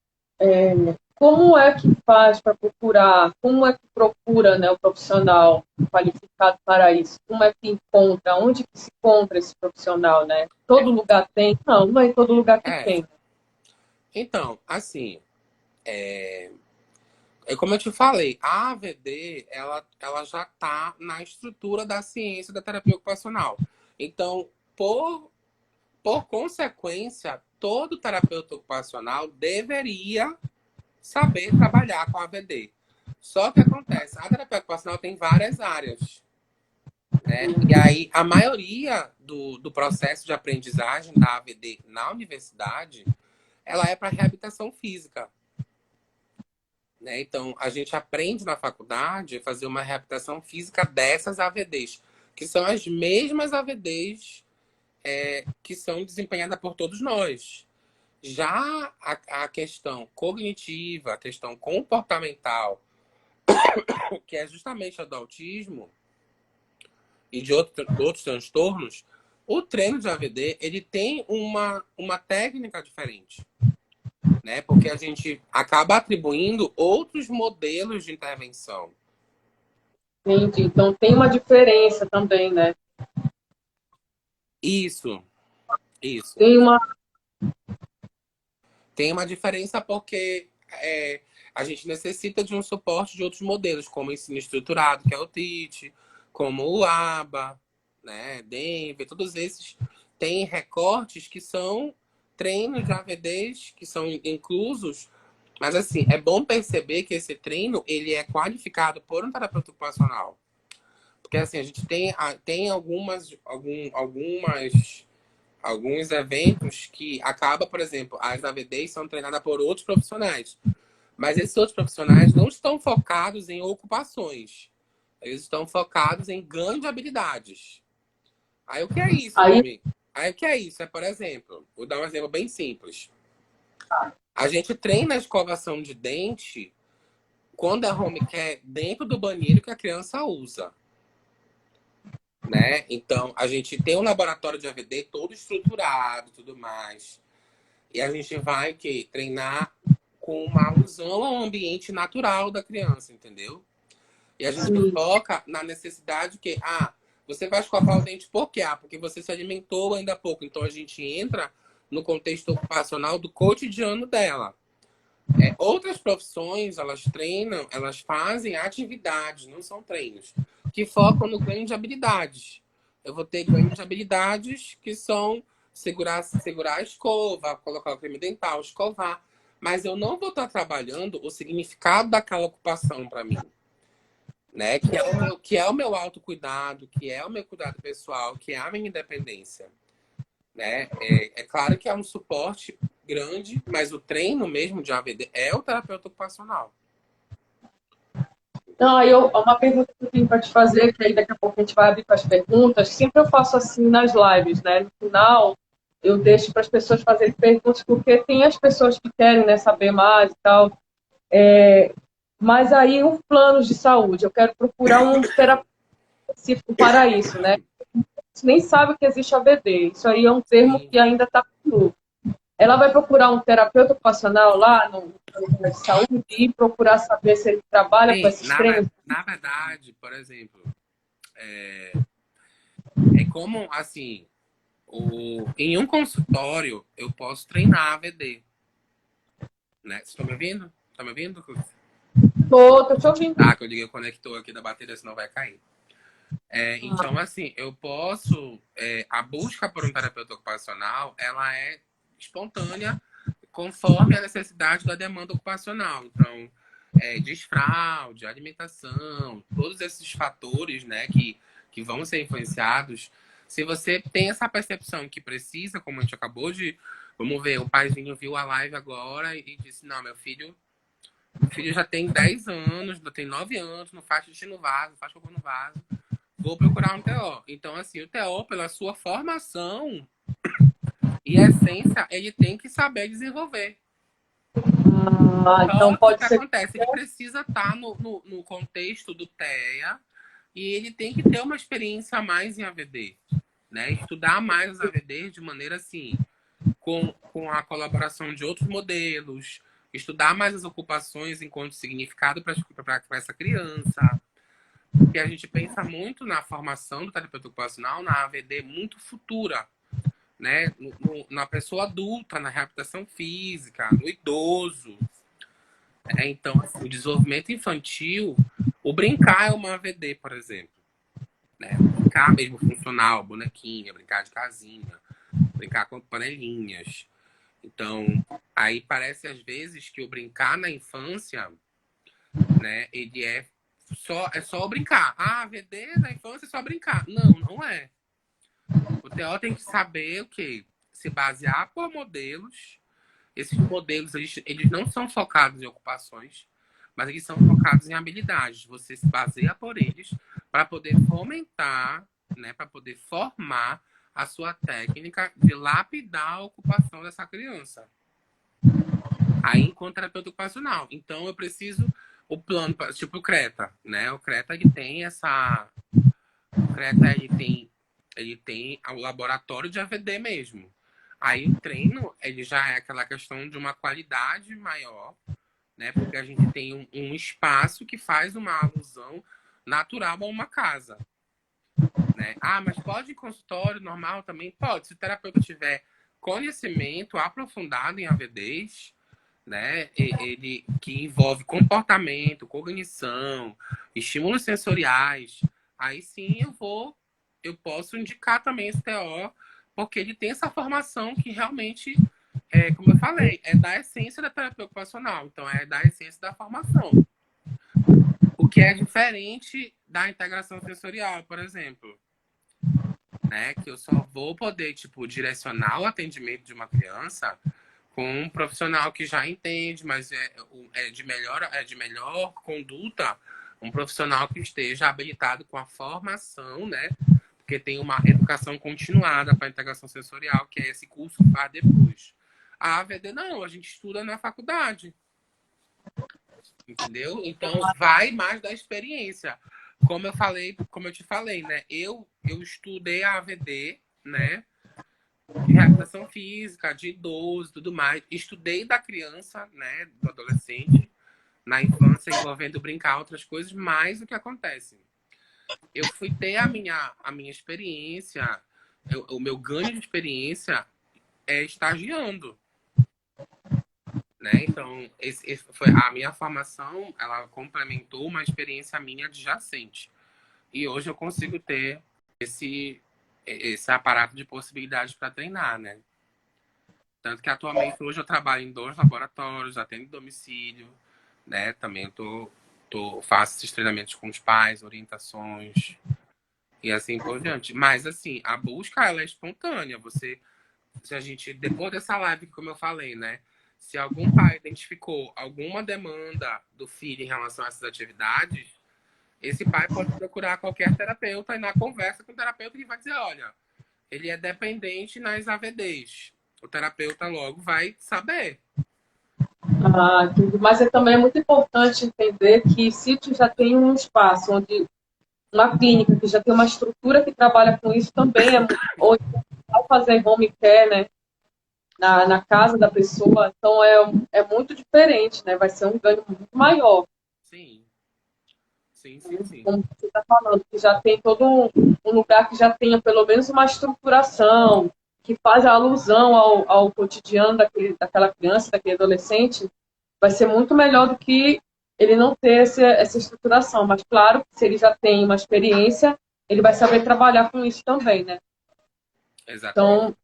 A: como é que faz para procurar, como é que procura, né, o profissional qualificado para isso? Como é que encontra, onde que se encontra esse profissional, né? Todo lugar tem? Não, não é todo lugar que
B: É,
A: tem.
B: então, assim, como eu te falei, a AVD, ela já está na estrutura da ciência da terapia ocupacional. Então, por consequência, todo terapeuta ocupacional deveria saber trabalhar com a AVD. Só que acontece, a terapia ocupacional tem várias áreas, né? E aí, a maioria do processo de aprendizagem da AVD na universidade, ela é para reabilitação física. Né? Então, a gente aprende na faculdade a fazer uma reabilitação física dessas AVDs, que são as mesmas AVDs que são desempenhadas por todos nós. Já a questão cognitiva, a questão comportamental, que é justamente a do autismo e de outros transtornos, o treino de AVD ele tem uma técnica diferente. Né? Porque a gente acaba atribuindo outros modelos de intervenção.
A: Entendi. Então tem uma diferença também, né?
B: Isso, isso.
A: Tem uma.
B: Tem uma diferença porque a gente necessita de um suporte de outros modelos, como o ensino estruturado, que é o TIT, como o ABA, né, Denver, todos esses têm recortes que são treinos de AVDs que são inclusos, mas assim, é bom perceber que esse treino ele é qualificado por um terapeuta ocupacional. Porque assim, a gente tem alguns eventos que acaba, por exemplo, as AVDs são treinadas por outros profissionais. Mas esses outros profissionais não estão focados em ocupações. Eles estão focados em ganho de habilidades. Aí o que é isso,
A: Aí,
B: Valmir? Aí o que é isso? Por exemplo, vou dar um exemplo bem simples. A gente treina a escovação de dente quando é home care dentro do banheiro que a criança usa. Né? Então, a gente tem um laboratório de AVD todo estruturado e tudo mais. E a gente vai treinar com uma alusão ao ambiente natural da criança, entendeu? E a gente
A: sim,
B: foca na necessidade que, você vai escovar o dente por quê? Porque você se alimentou ainda há pouco. Então a gente entra no contexto ocupacional do cotidiano dela. Outras profissões, elas treinam, elas fazem atividades, não são treinos, que focam no ganho de habilidades. Eu vou ter ganho de habilidades que são segurar a escova, colocar o creme dental, escovar. Mas eu não vou estar trabalhando o significado daquela ocupação para mim. Né? Que é o meu autocuidado, que é o meu cuidado pessoal, que é a minha independência. Né? É claro que é um suporte grande, mas o treino mesmo de AVD é o terapeuta ocupacional.
A: não, uma pergunta que eu tenho para te fazer, que aí daqui a pouco a gente vai abrir para as perguntas. Sempre eu faço assim nas lives, né? No final, eu deixo para as pessoas fazerem perguntas, porque tem as pessoas que querem, né, saber mais e tal. Mas aí, os planos de saúde, eu quero procurar um terapeuta específico para isso, né? Você nem sabe que existe AVD. Isso aí é um termo
B: Sim,
A: que ainda está novo. Ela vai procurar um terapeuta ocupacional lá no plano de saúde e procurar saber se ele trabalha com
B: sim.
A: esses
B: Na,
A: treinos.
B: na verdade, por exemplo, é como assim, Em um consultório, eu posso treinar AVD, né? Vocês estão me ouvindo? Tá me ouvindo?
A: Tô te ouvindo.
B: Tá, que eu liguei o conector aqui da bateria, senão vai cair. Então, assim, eu posso... a busca por um terapeuta ocupacional, ela é espontânea conforme a necessidade da demanda ocupacional. Então, desfraude, alimentação, todos esses fatores, né, que vão ser influenciados. Se você tem essa percepção que precisa, como a gente acabou de... Vamos ver, o paizinho viu a live agora e disse, não, meu filho já tem 10 anos, tem 9 anos, não faz xixi no vaso, não faz cocô no vaso. Vou procurar um TO. Então, assim, o TO, pela sua formação e essência, ele tem que saber desenvolver.
A: Então
B: Só que o
A: pode
B: que
A: ser.
B: acontece? Ele precisa estar no contexto do TEA e ele tem que ter uma experiência a mais em AVD. Né? Estudar mais os AVDs de maneira assim, com a colaboração de outros modelos, estudar mais as ocupações enquanto significado para essa criança. Porque a gente pensa muito na formação do terapeuta ocupacional, na AVD muito futura, né? Na pessoa adulta, na reabilitação física, no idoso. Então, assim, o desenvolvimento infantil, o brincar é uma AVD, por exemplo. Né? Brincar mesmo funcional, bonequinha, brincar de casinha, brincar com panelinhas. Então, aí parece às vezes que o brincar na infância, né, ele é só brincar. Ah, VD na infância é só brincar. Não, não é. O TO tem que saber o quê? Se basear por modelos. Esses modelos, eles não são focados em ocupações, mas eles são focados em habilidades. Você se baseia por eles para poder fomentar, né, para poder formar a sua técnica de lapidar a ocupação dessa criança. Aí, enquanto terapeuta ocupacional. Então, eu preciso o plano, tipo o CRETA, né? O CRETA, ele tem essa... O CRETA, ele tem o laboratório de AVD mesmo. Aí, o treino, ele já é aquela questão de uma qualidade maior, né? Porque a gente tem um espaço que faz uma alusão natural a uma casa. Né? Ah, mas pode ir consultório normal também? Pode. Se o terapeuta tiver conhecimento aprofundado em AVDs, né? Ele que envolve comportamento, cognição, estímulos sensoriais, aí sim eu posso indicar também esse TO, porque ele tem essa formação que realmente, como eu falei, é da essência da terapia ocupacional, então é da essência da formação. O que é diferente da integração sensorial, por exemplo. Né, que eu só vou poder, tipo, direcionar o atendimento de uma criança com um profissional que já entende, mas é de melhor conduta, um profissional que esteja habilitado com a formação, né? Porque tem uma educação continuada para a integração sensorial, que é esse curso que faz depois. A AVD não, a gente estuda na faculdade. Entendeu? Então vai mais da experiência. Como eu te falei, né? Eu estudei a AVD, né? De reabilitação física, de idoso e tudo mais. Estudei da criança, né? Do adolescente, na infância, envolvendo brincar, outras coisas, mas o que acontece? Eu fui ter a minha experiência, o meu ganho de experiência é estagiando. Né? Então, esse foi a minha formação, ela complementou uma experiência minha adjacente. E hoje eu consigo ter esse aparato de possibilidades para treinar, né? Tanto que atualmente hoje eu trabalho em 2 laboratórios, atendo em domicílio, né? Também faço esses treinamentos com os pais, orientações e assim por diante. Mas assim, a busca ela é espontânea. Se a gente, depois dessa live, como eu falei, né? Se algum pai identificou alguma demanda do filho em relação a essas atividades, esse pai pode procurar qualquer terapeuta e na conversa com o terapeuta ele vai dizer, olha, ele é dependente nas AVDs. O terapeuta logo vai saber.
A: Mas também é muito importante entender que se tu já tem um espaço onde uma clínica que já tem uma estrutura que trabalha com isso também ou ao fazer home care, né, na casa da pessoa, então é muito diferente, né? Vai ser um ganho muito maior.
B: Sim. Sim.
A: Como você está falando, que já tem todo um lugar que já tenha pelo menos uma estruturação, que faz a alusão ao cotidiano daquela criança, daquele adolescente, vai ser muito melhor do que ele não ter essa estruturação. Mas, claro, se ele já tem uma experiência, ele vai saber trabalhar com isso também, né?
B: Exatamente.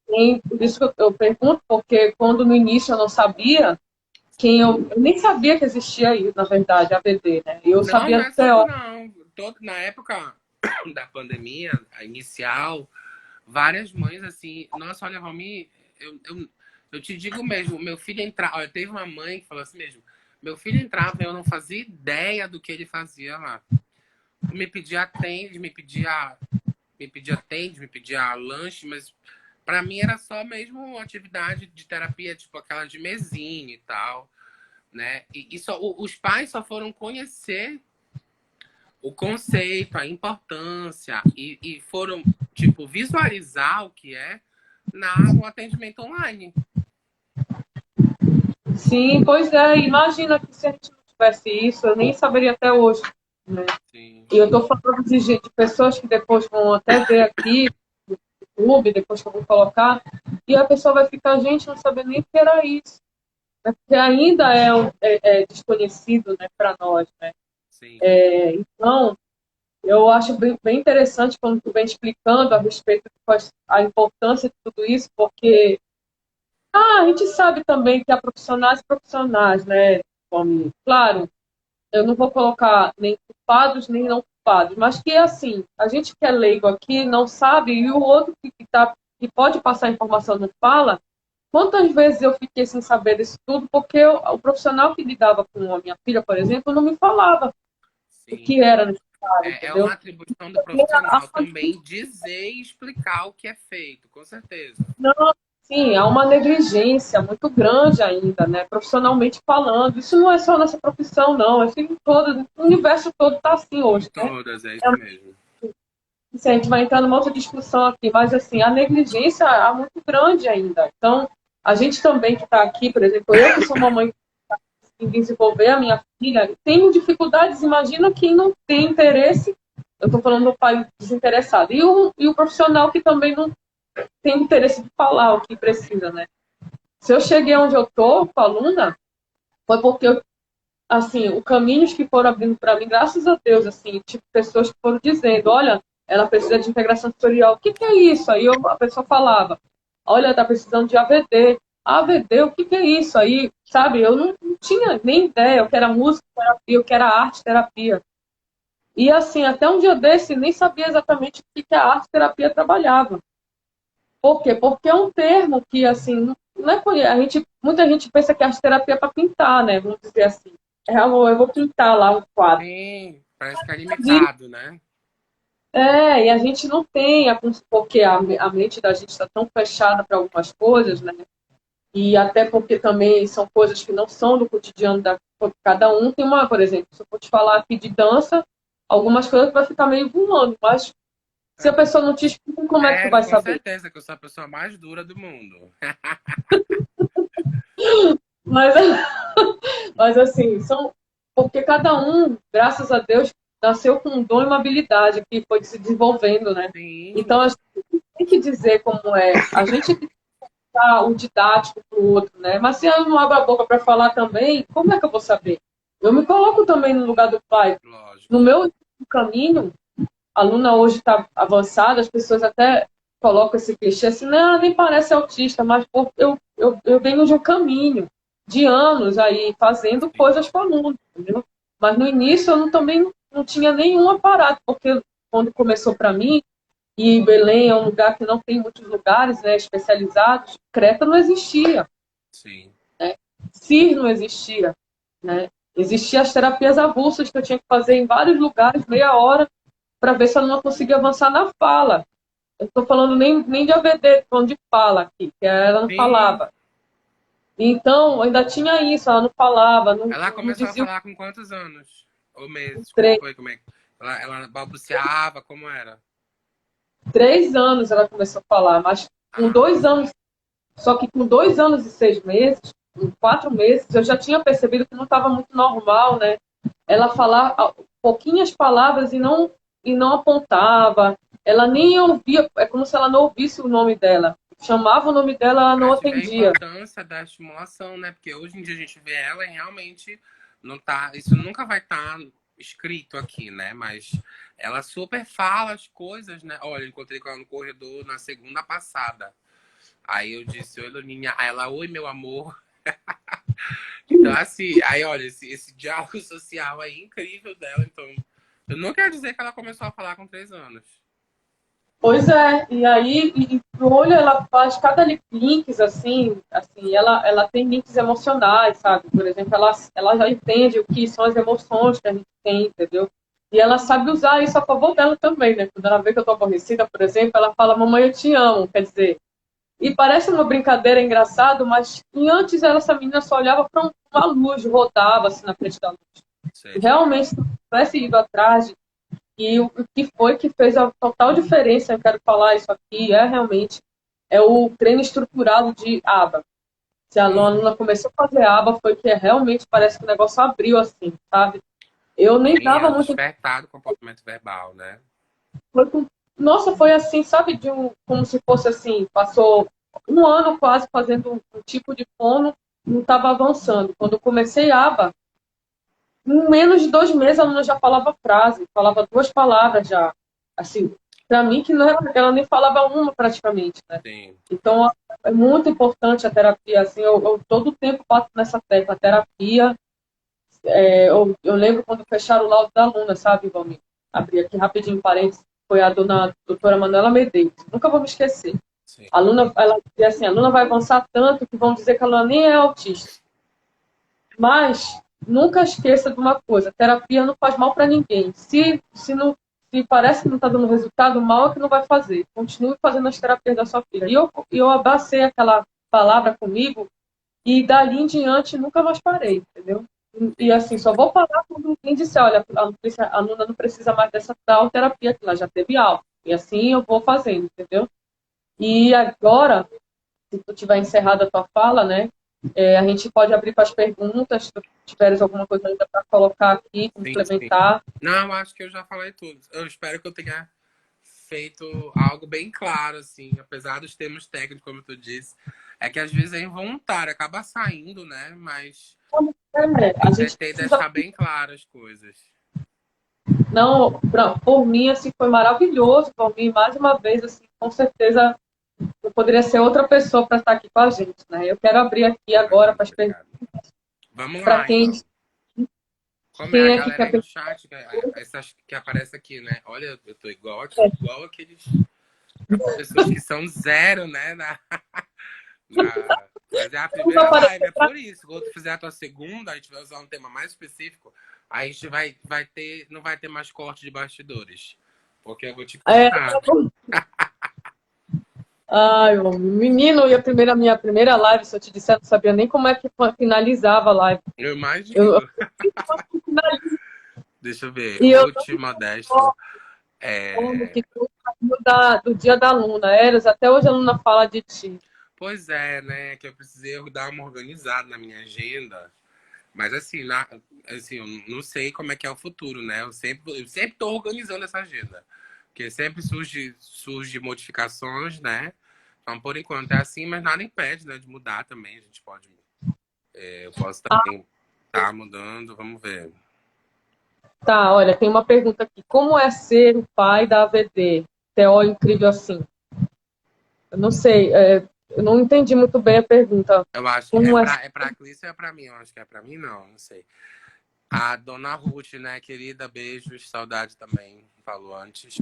A: Então, por isso que eu pergunto, porque quando no início eu não sabia, eu nem sabia que existia isso, na verdade, AVD, né? Eu
B: Não
A: sabia
B: é
A: do
B: só tu,
A: teórico.
B: não. Na época da pandemia, a inicial, várias mães assim, nossa, olha, Valmir, eu te digo mesmo, meu filho entrava, olha, teve uma mãe que falou assim mesmo, meu filho entrava e eu não fazia ideia do que ele fazia lá. Me pedia atende, me pedia lanche, mas para mim era só mesmo atividade de terapia, tipo aquela de mesinha e tal, né? E só, os pais só foram conhecer o conceito, a importância e foram, tipo, visualizar o que é no atendimento online.
A: Sim, pois é. Imagina que se a gente não tivesse isso, eu nem saberia até hoje, né?
B: Sim.
A: E eu estou falando de pessoas que depois vão até ver aqui no YouTube, depois que eu vou colocar, e a pessoa vai ficar, gente, não sabia nem o que era isso. Né? Porque ainda é desconhecido, né, para nós, né?
B: Sim.
A: Então, eu acho bem interessante quando tu vem explicando a respeito a importância de tudo isso, porque a gente sabe também que há profissionais e profissionais, né? Como, claro, eu não vou colocar nem culpados nem não culpados, mas que assim, a gente que é leigo aqui não sabe e o outro que pode passar informação não fala. Quantas vezes eu fiquei sem saber disso tudo porque o profissional que lidava com a minha filha, por exemplo, não me falava o
B: Sim.
A: que era necessário,
B: É
A: entendeu?
B: uma atribuição do profissional também dizer e explicar o que é feito, com certeza.
A: Não, sim, há uma negligência muito grande ainda, né? Profissionalmente falando. Isso não é só nessa profissão, não. É assim, todo, o universo todo está assim
B: Em
A: hoje, né?
B: todas, é isso mesmo.
A: Assim, a gente vai entrar numa outra discussão aqui, mas assim, a negligência é muito grande ainda. Então, a gente também que está aqui, por exemplo, eu que sou uma mãe em desenvolver a minha filha, tenho dificuldades, imagina quem não tem interesse, eu estou falando do pai desinteressado, e o profissional que também não tem interesse de falar o que precisa, né? Se eu cheguei onde eu estou com a aluna, foi porque assim, o caminhos que foram abrindo para mim, graças a Deus, assim, tipo, pessoas que foram dizendo, olha, ela precisa de integração tutorial. O que que é isso? Aí a pessoa falava, olha, tá precisando de AVD. AVD, o que que é isso? Aí, sabe, eu não tinha nem ideia o que era música terapia, o que era arte terapia. E assim, até um dia desse, nem sabia exatamente o que que a arte terapia trabalhava. Por quê? Porque é um termo que, assim, não é, muita gente pensa que arte terapia é para pintar, né? Vamos dizer assim. Amor, eu vou pintar lá um quadro.
B: Sim, parece que é limitado, né?
A: E a gente não tem, porque a mente da gente está tão fechada para algumas coisas, né? E até porque também são coisas que não são do cotidiano da cada um. Tem uma, por exemplo, se eu for te falar aqui de dança, algumas coisas vai ficar meio voando, mas se a pessoa não te explica, como é que tu
B: Sério,
A: vai
B: com
A: saber?
B: certeza que eu sou a pessoa mais dura do mundo.
A: Mas, mas assim, são porque cada um, graças a Deus, nasceu com um dom e uma habilidade que foi se desenvolvendo, né? Então
B: Sim,
A: a gente tem que dizer como é. A gente tem que dar o didático para o outro, né? Mas se eu não abro a boca para falar também, como é que eu vou saber? Eu me coloco também no lugar do pai. No
B: lógico.
A: meu caminho, a aluna hoje está avançada, as pessoas até colocam esse clichê assim, não, nem parece autista, mas pô, eu venho de um caminho de anos aí fazendo
B: Sim,
A: coisas com aluno, entendeu? Mas no início eu também não tinha nenhum aparato, porque quando começou para mim, e Belém é um lugar que não tem muitos lugares, né, especializados, Creta não existia,
B: sim.
A: CIR não existia, né? Existiam as terapias avulsas que eu tinha que fazer em vários lugares, meia hora, para ver se ela não conseguia avançar na fala. Eu estou falando nem de AVD, estou falando de fala aqui, que ela não
B: Sim.
A: falava. Então, ainda tinha isso, ela não falava,
B: Ela
A: não
B: começou a
A: dizia o
B: falar com quantos anos? Ou meses? Como
A: três,
B: foi? Como é? Ela balbuciava? Como era?
A: 3 anos ela começou a falar, mas com
B: Ah,
A: 2 anos, só que com 2 anos e 6 meses, em 4 meses, eu já tinha percebido que não estava muito normal, né? Ela falar pouquinhas palavras e não apontava, ela nem ouvia, é como se ela não ouvisse o nome dela. chamava o nome dela, ela não
B: Pra te ver a
A: atendia.
B: importância da estimulação, né? Porque hoje em dia a gente vê ela e realmente não tá. Isso nunca vai estar escrito aqui, né? Mas ela super fala as coisas, né? Olha, eu encontrei com ela no corredor na segunda passada. Aí eu disse, oi, Luninha. Aí ela, oi, meu amor. Então, assim, aí olha, esse diálogo social aí incrível dela. Então, eu não quero dizer que ela começou a falar com 3 anos.
A: Pois é, e aí, no olho ela faz cada links, assim, ela tem links emocionais, sabe? Por exemplo, ela já entende o que são as emoções que a gente tem, entendeu? E ela sabe usar isso a favor dela também, né? Quando ela vê que eu tô aborrecida, por exemplo, ela fala, mamãe, eu te amo, quer dizer. E parece uma brincadeira engraçado, mas antes essa menina só olhava para uma luz, rodava assim na frente da luz. E
B: Sei.
A: realmente, se tivesse ido atrás e o que foi que fez a total diferença, eu quero falar isso aqui, realmente o treino estruturado de aba. Se a aluna começou a fazer aba, foi que realmente parece que o negócio abriu assim, sabe? Eu nem
B: Sim, é
A: dava
B: o
A: muito.
B: despertar do comportamento verbal, né?
A: Nossa, foi assim, sabe, como se fosse assim, passou um ano quase fazendo um tipo de fono, não estava avançando. Quando eu comecei aba, em menos de 2 meses a aluna já falava frase, falava 2 palavras já. Assim, para mim que não era, ela nem falava uma praticamente, né?
B: Sim.
A: Então é muito importante a terapia, assim, eu todo o tempo bato nessa tecla, terapia. Eu lembro quando fecharam o laudo da aluna, sabe, Valmir? Abri aqui rapidinho parênteses, foi a doutora Manuela Medeiros. Nunca vou me esquecer.
B: Sim.
A: A aluna, ela dizia assim, a aluna vai avançar tanto que vão dizer que a aluna nem é autista. Mas nunca esqueça de uma coisa, terapia não faz mal para ninguém. Se parece que não está dando resultado, mal é que não vai fazer. Continue fazendo as terapias da sua filha. E eu abracei aquela palavra comigo e dali em diante nunca mais parei, entendeu? E assim, só vou parar quando alguém disser, olha, a aluna não precisa mais dessa tal terapia, que ela já teve alta. E assim eu vou fazendo, entendeu? E agora, se tu tiver encerrado a tua fala, né, a gente pode abrir para as perguntas, se tu tiveres alguma coisa ainda para colocar aqui,
B: Sim, sim.
A: complementar.
B: Não, acho que eu já falei tudo. Eu espero que eu tenha feito algo bem claro, assim, apesar dos termos técnicos, como tu disse. É que às vezes é involuntário, acaba saindo, né? Mas
A: A
B: eu
A: gente
B: tentei
A: precisa.
B: deixar bem claro as coisas.
A: Não, por mim, assim, foi maravilhoso, por mim, mais uma vez, assim, com certeza eu poderia ser outra pessoa para estar aqui com a gente, né? Eu quero abrir aqui agora
B: Imagina,
A: para as perguntas,
B: obrigado. Vamos
A: para
B: lá, então. Como é a
A: quem é que
B: galera
A: quer
B: aí no
A: perguntar.
B: chat, essas que aparece aqui, né? Olha, eu tô igual aquelas pessoas que são zero, né? Mas é a primeira live, é por isso. Quando tu fizer a tua segunda, a gente vai usar um tema mais específico. Aí a gente vai ter, não vai ter mais corte de bastidores. Porque eu vou te
A: É,
B: contar.
A: ai, menino, minha primeira live, se eu te disser, eu não sabia nem como é que finalizava a live.
B: Eu
A: Eu
B: imagino. Deixa eu ver.
A: e eu
B: Ruth Modesto.
A: lembro
B: É...
A: que do dia da aluna, Eros, até hoje a aluna fala de ti.
B: Pois é, né? Que eu precisei dar uma organizada na minha agenda. Mas assim, assim, eu não sei como é que é o futuro, né? Eu sempre tô organizando essa agenda. Porque sempre surge modificações, né? Então, por enquanto é assim, mas nada impede, né, de mudar também. A gente pode. Eu posso também estar mudando, vamos ver.
A: Tá, olha, tem uma pergunta aqui. Como é ser o pai da AVD? TO incrível assim. Eu não sei, eu não entendi muito bem a pergunta.
B: Eu acho que
A: Como é?
B: é pra Clícia ou é pra mim? Eu acho que é pra mim, não sei. A dona Ruth, né, querida, beijos, saudade também, falou antes.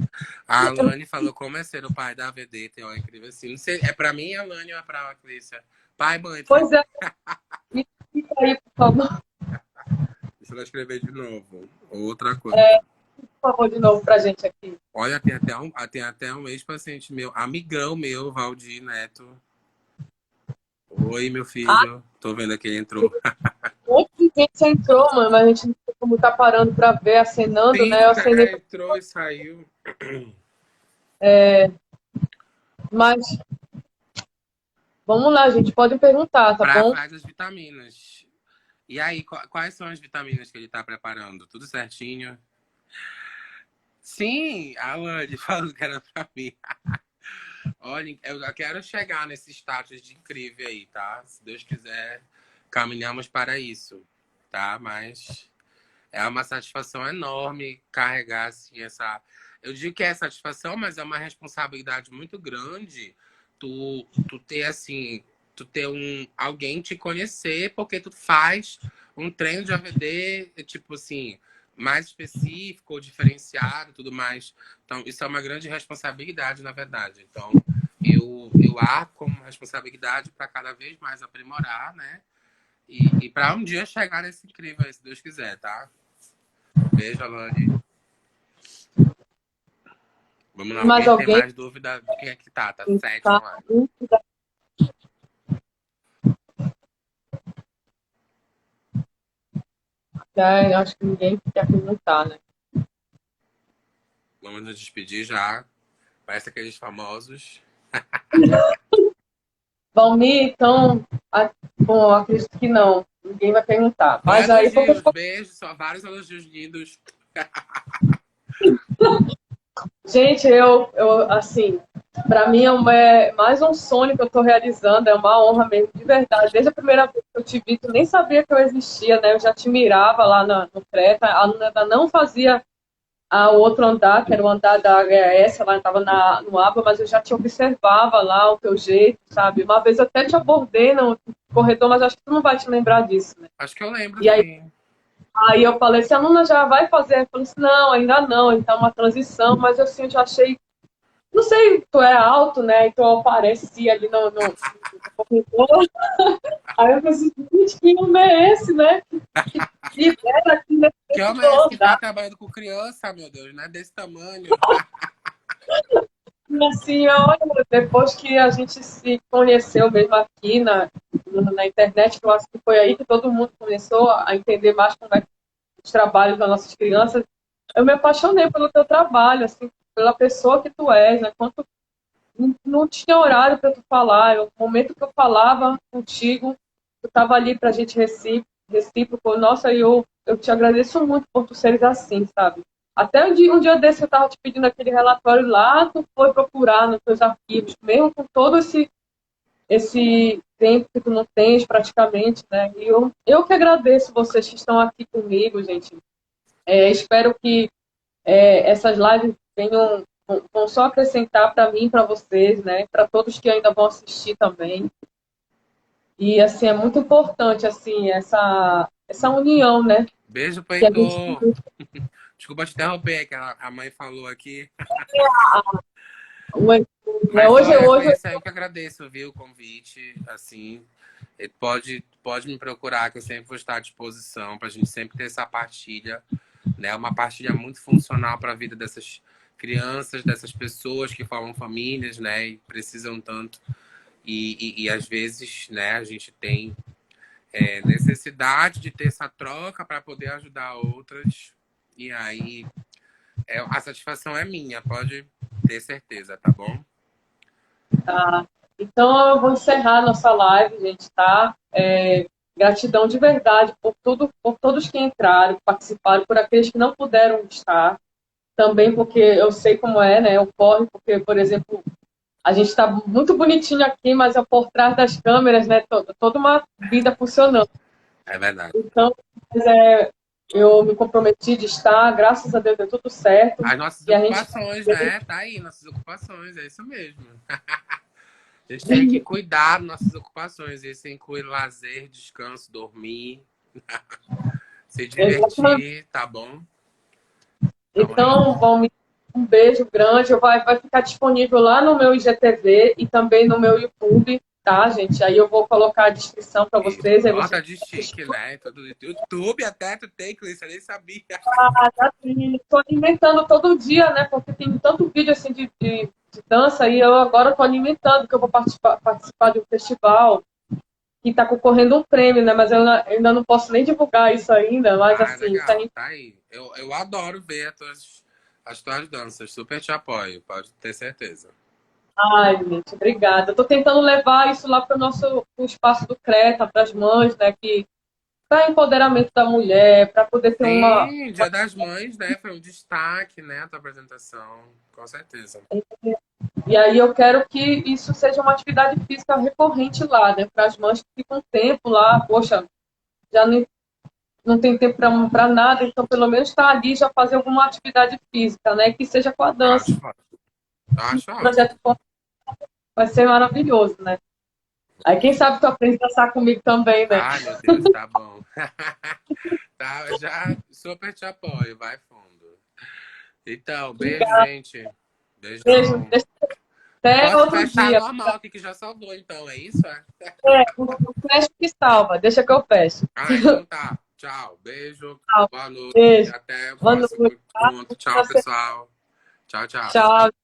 B: A Alane falou como é ser o pai da AVD, tem uma incrível assim. Não sei, é pra mim, a Alane, ou é pra Clícia? Pai, mãe, por
A: Pois
B: favor.
A: é, me explica aí, por favor.
B: Deixa eu escrever de novo. Outra coisa.
A: Por favor, de novo pra gente aqui.
B: Olha, tem até um ex-paciente meu, amigão meu, Valdir Neto. Oi, meu
A: Ah,
B: filho. Tô vendo aqui, ele entrou.
A: um monte de gente entrou, mano, mas a gente não tem como tá parando pra ver, acenando, né?
B: Sim,
A: Eu acenei,
B: entrou e saiu.
A: mas vamos lá, gente, podem perguntar, tá
B: Pra
A: bom?
B: faz as vitaminas. E aí, quais são as vitaminas que ele tá preparando? Tudo certinho? Sim, a Alane falou que era pra mim. Olha, eu quero chegar nesse status de incrível aí, tá? Se Deus quiser, caminhamos para isso, tá? Mas é uma satisfação enorme carregar assim essa. Eu digo que é satisfação, mas é uma responsabilidade muito grande. Tu ter assim, tu ter alguém te conhecer, porque tu faz um treino de AVD, tipo assim, mais específico ou diferenciado, e tudo mais. Então, isso é uma grande responsabilidade, na verdade. Então, eu arco como responsabilidade para cada vez mais aprimorar, né? E para um dia chegar nesse incrível, aí, se Deus quiser, tá? Beijo, Alane. Vamos lá,
A: Mais
B: alguém tem
A: alguém?
B: mais dúvida de quem é que tá? Tá
A: Tá?
B: sétimo lá.
A: Eu acho que ninguém quer perguntar, né?
B: Vamos nos despedir já. Parece aqueles famosos.
A: Valmir, então, bom, acredito que não. Ninguém vai perguntar.
B: Só
A: Mas aí, qualquer
B: elogios,
A: coisa.
B: beijos, só vários elogios lindos.
A: Gente, assim, para mim é mais um sonho que eu estou realizando, é uma honra mesmo, de verdade. Desde a primeira vez que eu te vi, tu nem sabia que eu existia, né? Eu já te mirava lá no Creta, a aluna ainda não fazia o outro andar, que era o andar da HAS, ela estava no ABA, mas eu já te observava lá, o teu jeito, sabe? Uma vez eu até te abordei no corredor, mas acho que tu não vai te lembrar disso, né?
B: Acho que eu lembro,
A: E aí,
B: sim.
A: aí eu falei, se a aluna já vai fazer, eu falei assim, não, ainda não, então é uma transição, mas assim, eu já achei, não sei, tu é alto, né? Então eu apareci ali no corredor, aí eu pensei, gente, que homem é esse, né? Que lidera aqui
B: Que
A: nesse
B: homem é esse que tá
A: andar.
B: trabalhando com criança, meu Deus, né? Desse tamanho.
A: E assim, olha, depois que a gente se conheceu mesmo aqui na internet, eu acho que foi aí que todo mundo começou a entender mais como é que os trabalhos das nossas crianças. Eu me apaixonei pelo teu trabalho, assim, pela pessoa que tu és, né? Quanto não tinha horário para tu falar. No momento que eu falava contigo, tu estava ali para a gente recíproco. Nossa, eu te agradeço muito por tu seres assim, sabe? Até um dia desse eu estava te pedindo aquele relatório lá, tu foi procurar nos teus arquivos, mesmo com todo esse tempo que tu não tens praticamente, né? E eu que agradeço vocês que estão aqui comigo, gente. Espero que essas lives vão só acrescentar para mim, para vocês, né? Para todos que ainda vão assistir também. E assim é muito importante assim essa união, né?
B: Beijo,
A: Que a gente
B: Heitor. Desculpa te interromper, que a mãe falou aqui. Mas
A: hoje
B: é isso aí que eu agradeço, viu, o convite. Assim, pode me procurar, que eu sempre vou estar à disposição para a gente sempre ter essa partilha, né? Uma partilha muito funcional para a vida dessas crianças, dessas pessoas que formam famílias, né? E precisam tanto. E às vezes, né, a gente tem necessidade de ter essa troca para poder ajudar outras. E aí, a satisfação é minha, pode ter certeza, tá bom?
A: tá. Então eu vou encerrar nossa live, gente, tá? Gratidão de verdade por tudo, por todos que entraram, participaram, por aqueles que não puderam estar, também porque eu sei como é, né? Ocorre porque, por exemplo, a gente está muito bonitinho aqui, mas é por trás das câmeras, né? Toda uma vida funcionando.
B: É verdade.
A: Então, eu me comprometi de estar, graças a Deus deu tudo certo.
B: As nossas
A: E a gente
B: ocupações, né? Tá aí, nossas ocupações, é isso mesmo. A gente tem que cuidar das nossas ocupações. Isso inclui lazer, descanso, dormir, se
A: exatamente.
B: divertir, tá bom? Então é
A: Então,
B: isso.
A: um beijo grande. Vai ficar disponível lá no meu IGTV e também no meu YouTube, tá, gente? Aí eu vou colocar a descrição para
B: E
A: vocês. Aí vocês
B: nota de chique, né? Todo YouTube até tu tem, Clícia, eu nem sabia.
A: estou alimentando todo dia, né? Porque tem tanto vídeo assim de dança e eu agora estou alimentando, que eu vou participar de um festival que está concorrendo um prêmio, né? Mas eu ainda não posso nem divulgar isso ainda, mas
B: Ah,
A: assim, tá
B: legal, tá aí. Eu adoro ver as tuas danças, super te apoio, pode ter certeza.
A: ai, gente, obrigada. Eu tô tentando levar isso lá para o nosso pro espaço do Creta, para as mães, né? Que para empoderamento da mulher, para poder ter
B: Sim, Dia das Mães, né? Foi um destaque, né? A tua apresentação, com certeza.
A: E aí eu quero que isso seja uma atividade física recorrente lá, né? Para as mães que ficam tempo lá, poxa, já não tem tempo para nada, então pelo menos estar ali já fazer alguma atividade física, né? Que seja com a dança.
B: Acho ótimo. Acho
A: O
B: ótimo.
A: projeto vai ser maravilhoso, né? Aí quem sabe tu aprende a dançar comigo também, né?
B: Ai, meu Deus, tá bom. Tá, eu já super te apoio, vai fundo. Então, beijo,
A: Obrigada,
B: gente.
A: beijo.
B: Beijão.
A: Até
B: Posso
A: outro
B: fechar
A: dia.
B: normal aqui que já salvou, então, é isso? É?
A: O fecho que salva, deixa que eu fecho.
B: Ah, então tá. Tchau, beijo,
A: Tchau.
B: boa noite,
A: Beijo.
B: até o
A: Boa
B: próximo
A: noite.
B: encontro. Tchau, pessoal. Tchau, tchau.
A: Tchau.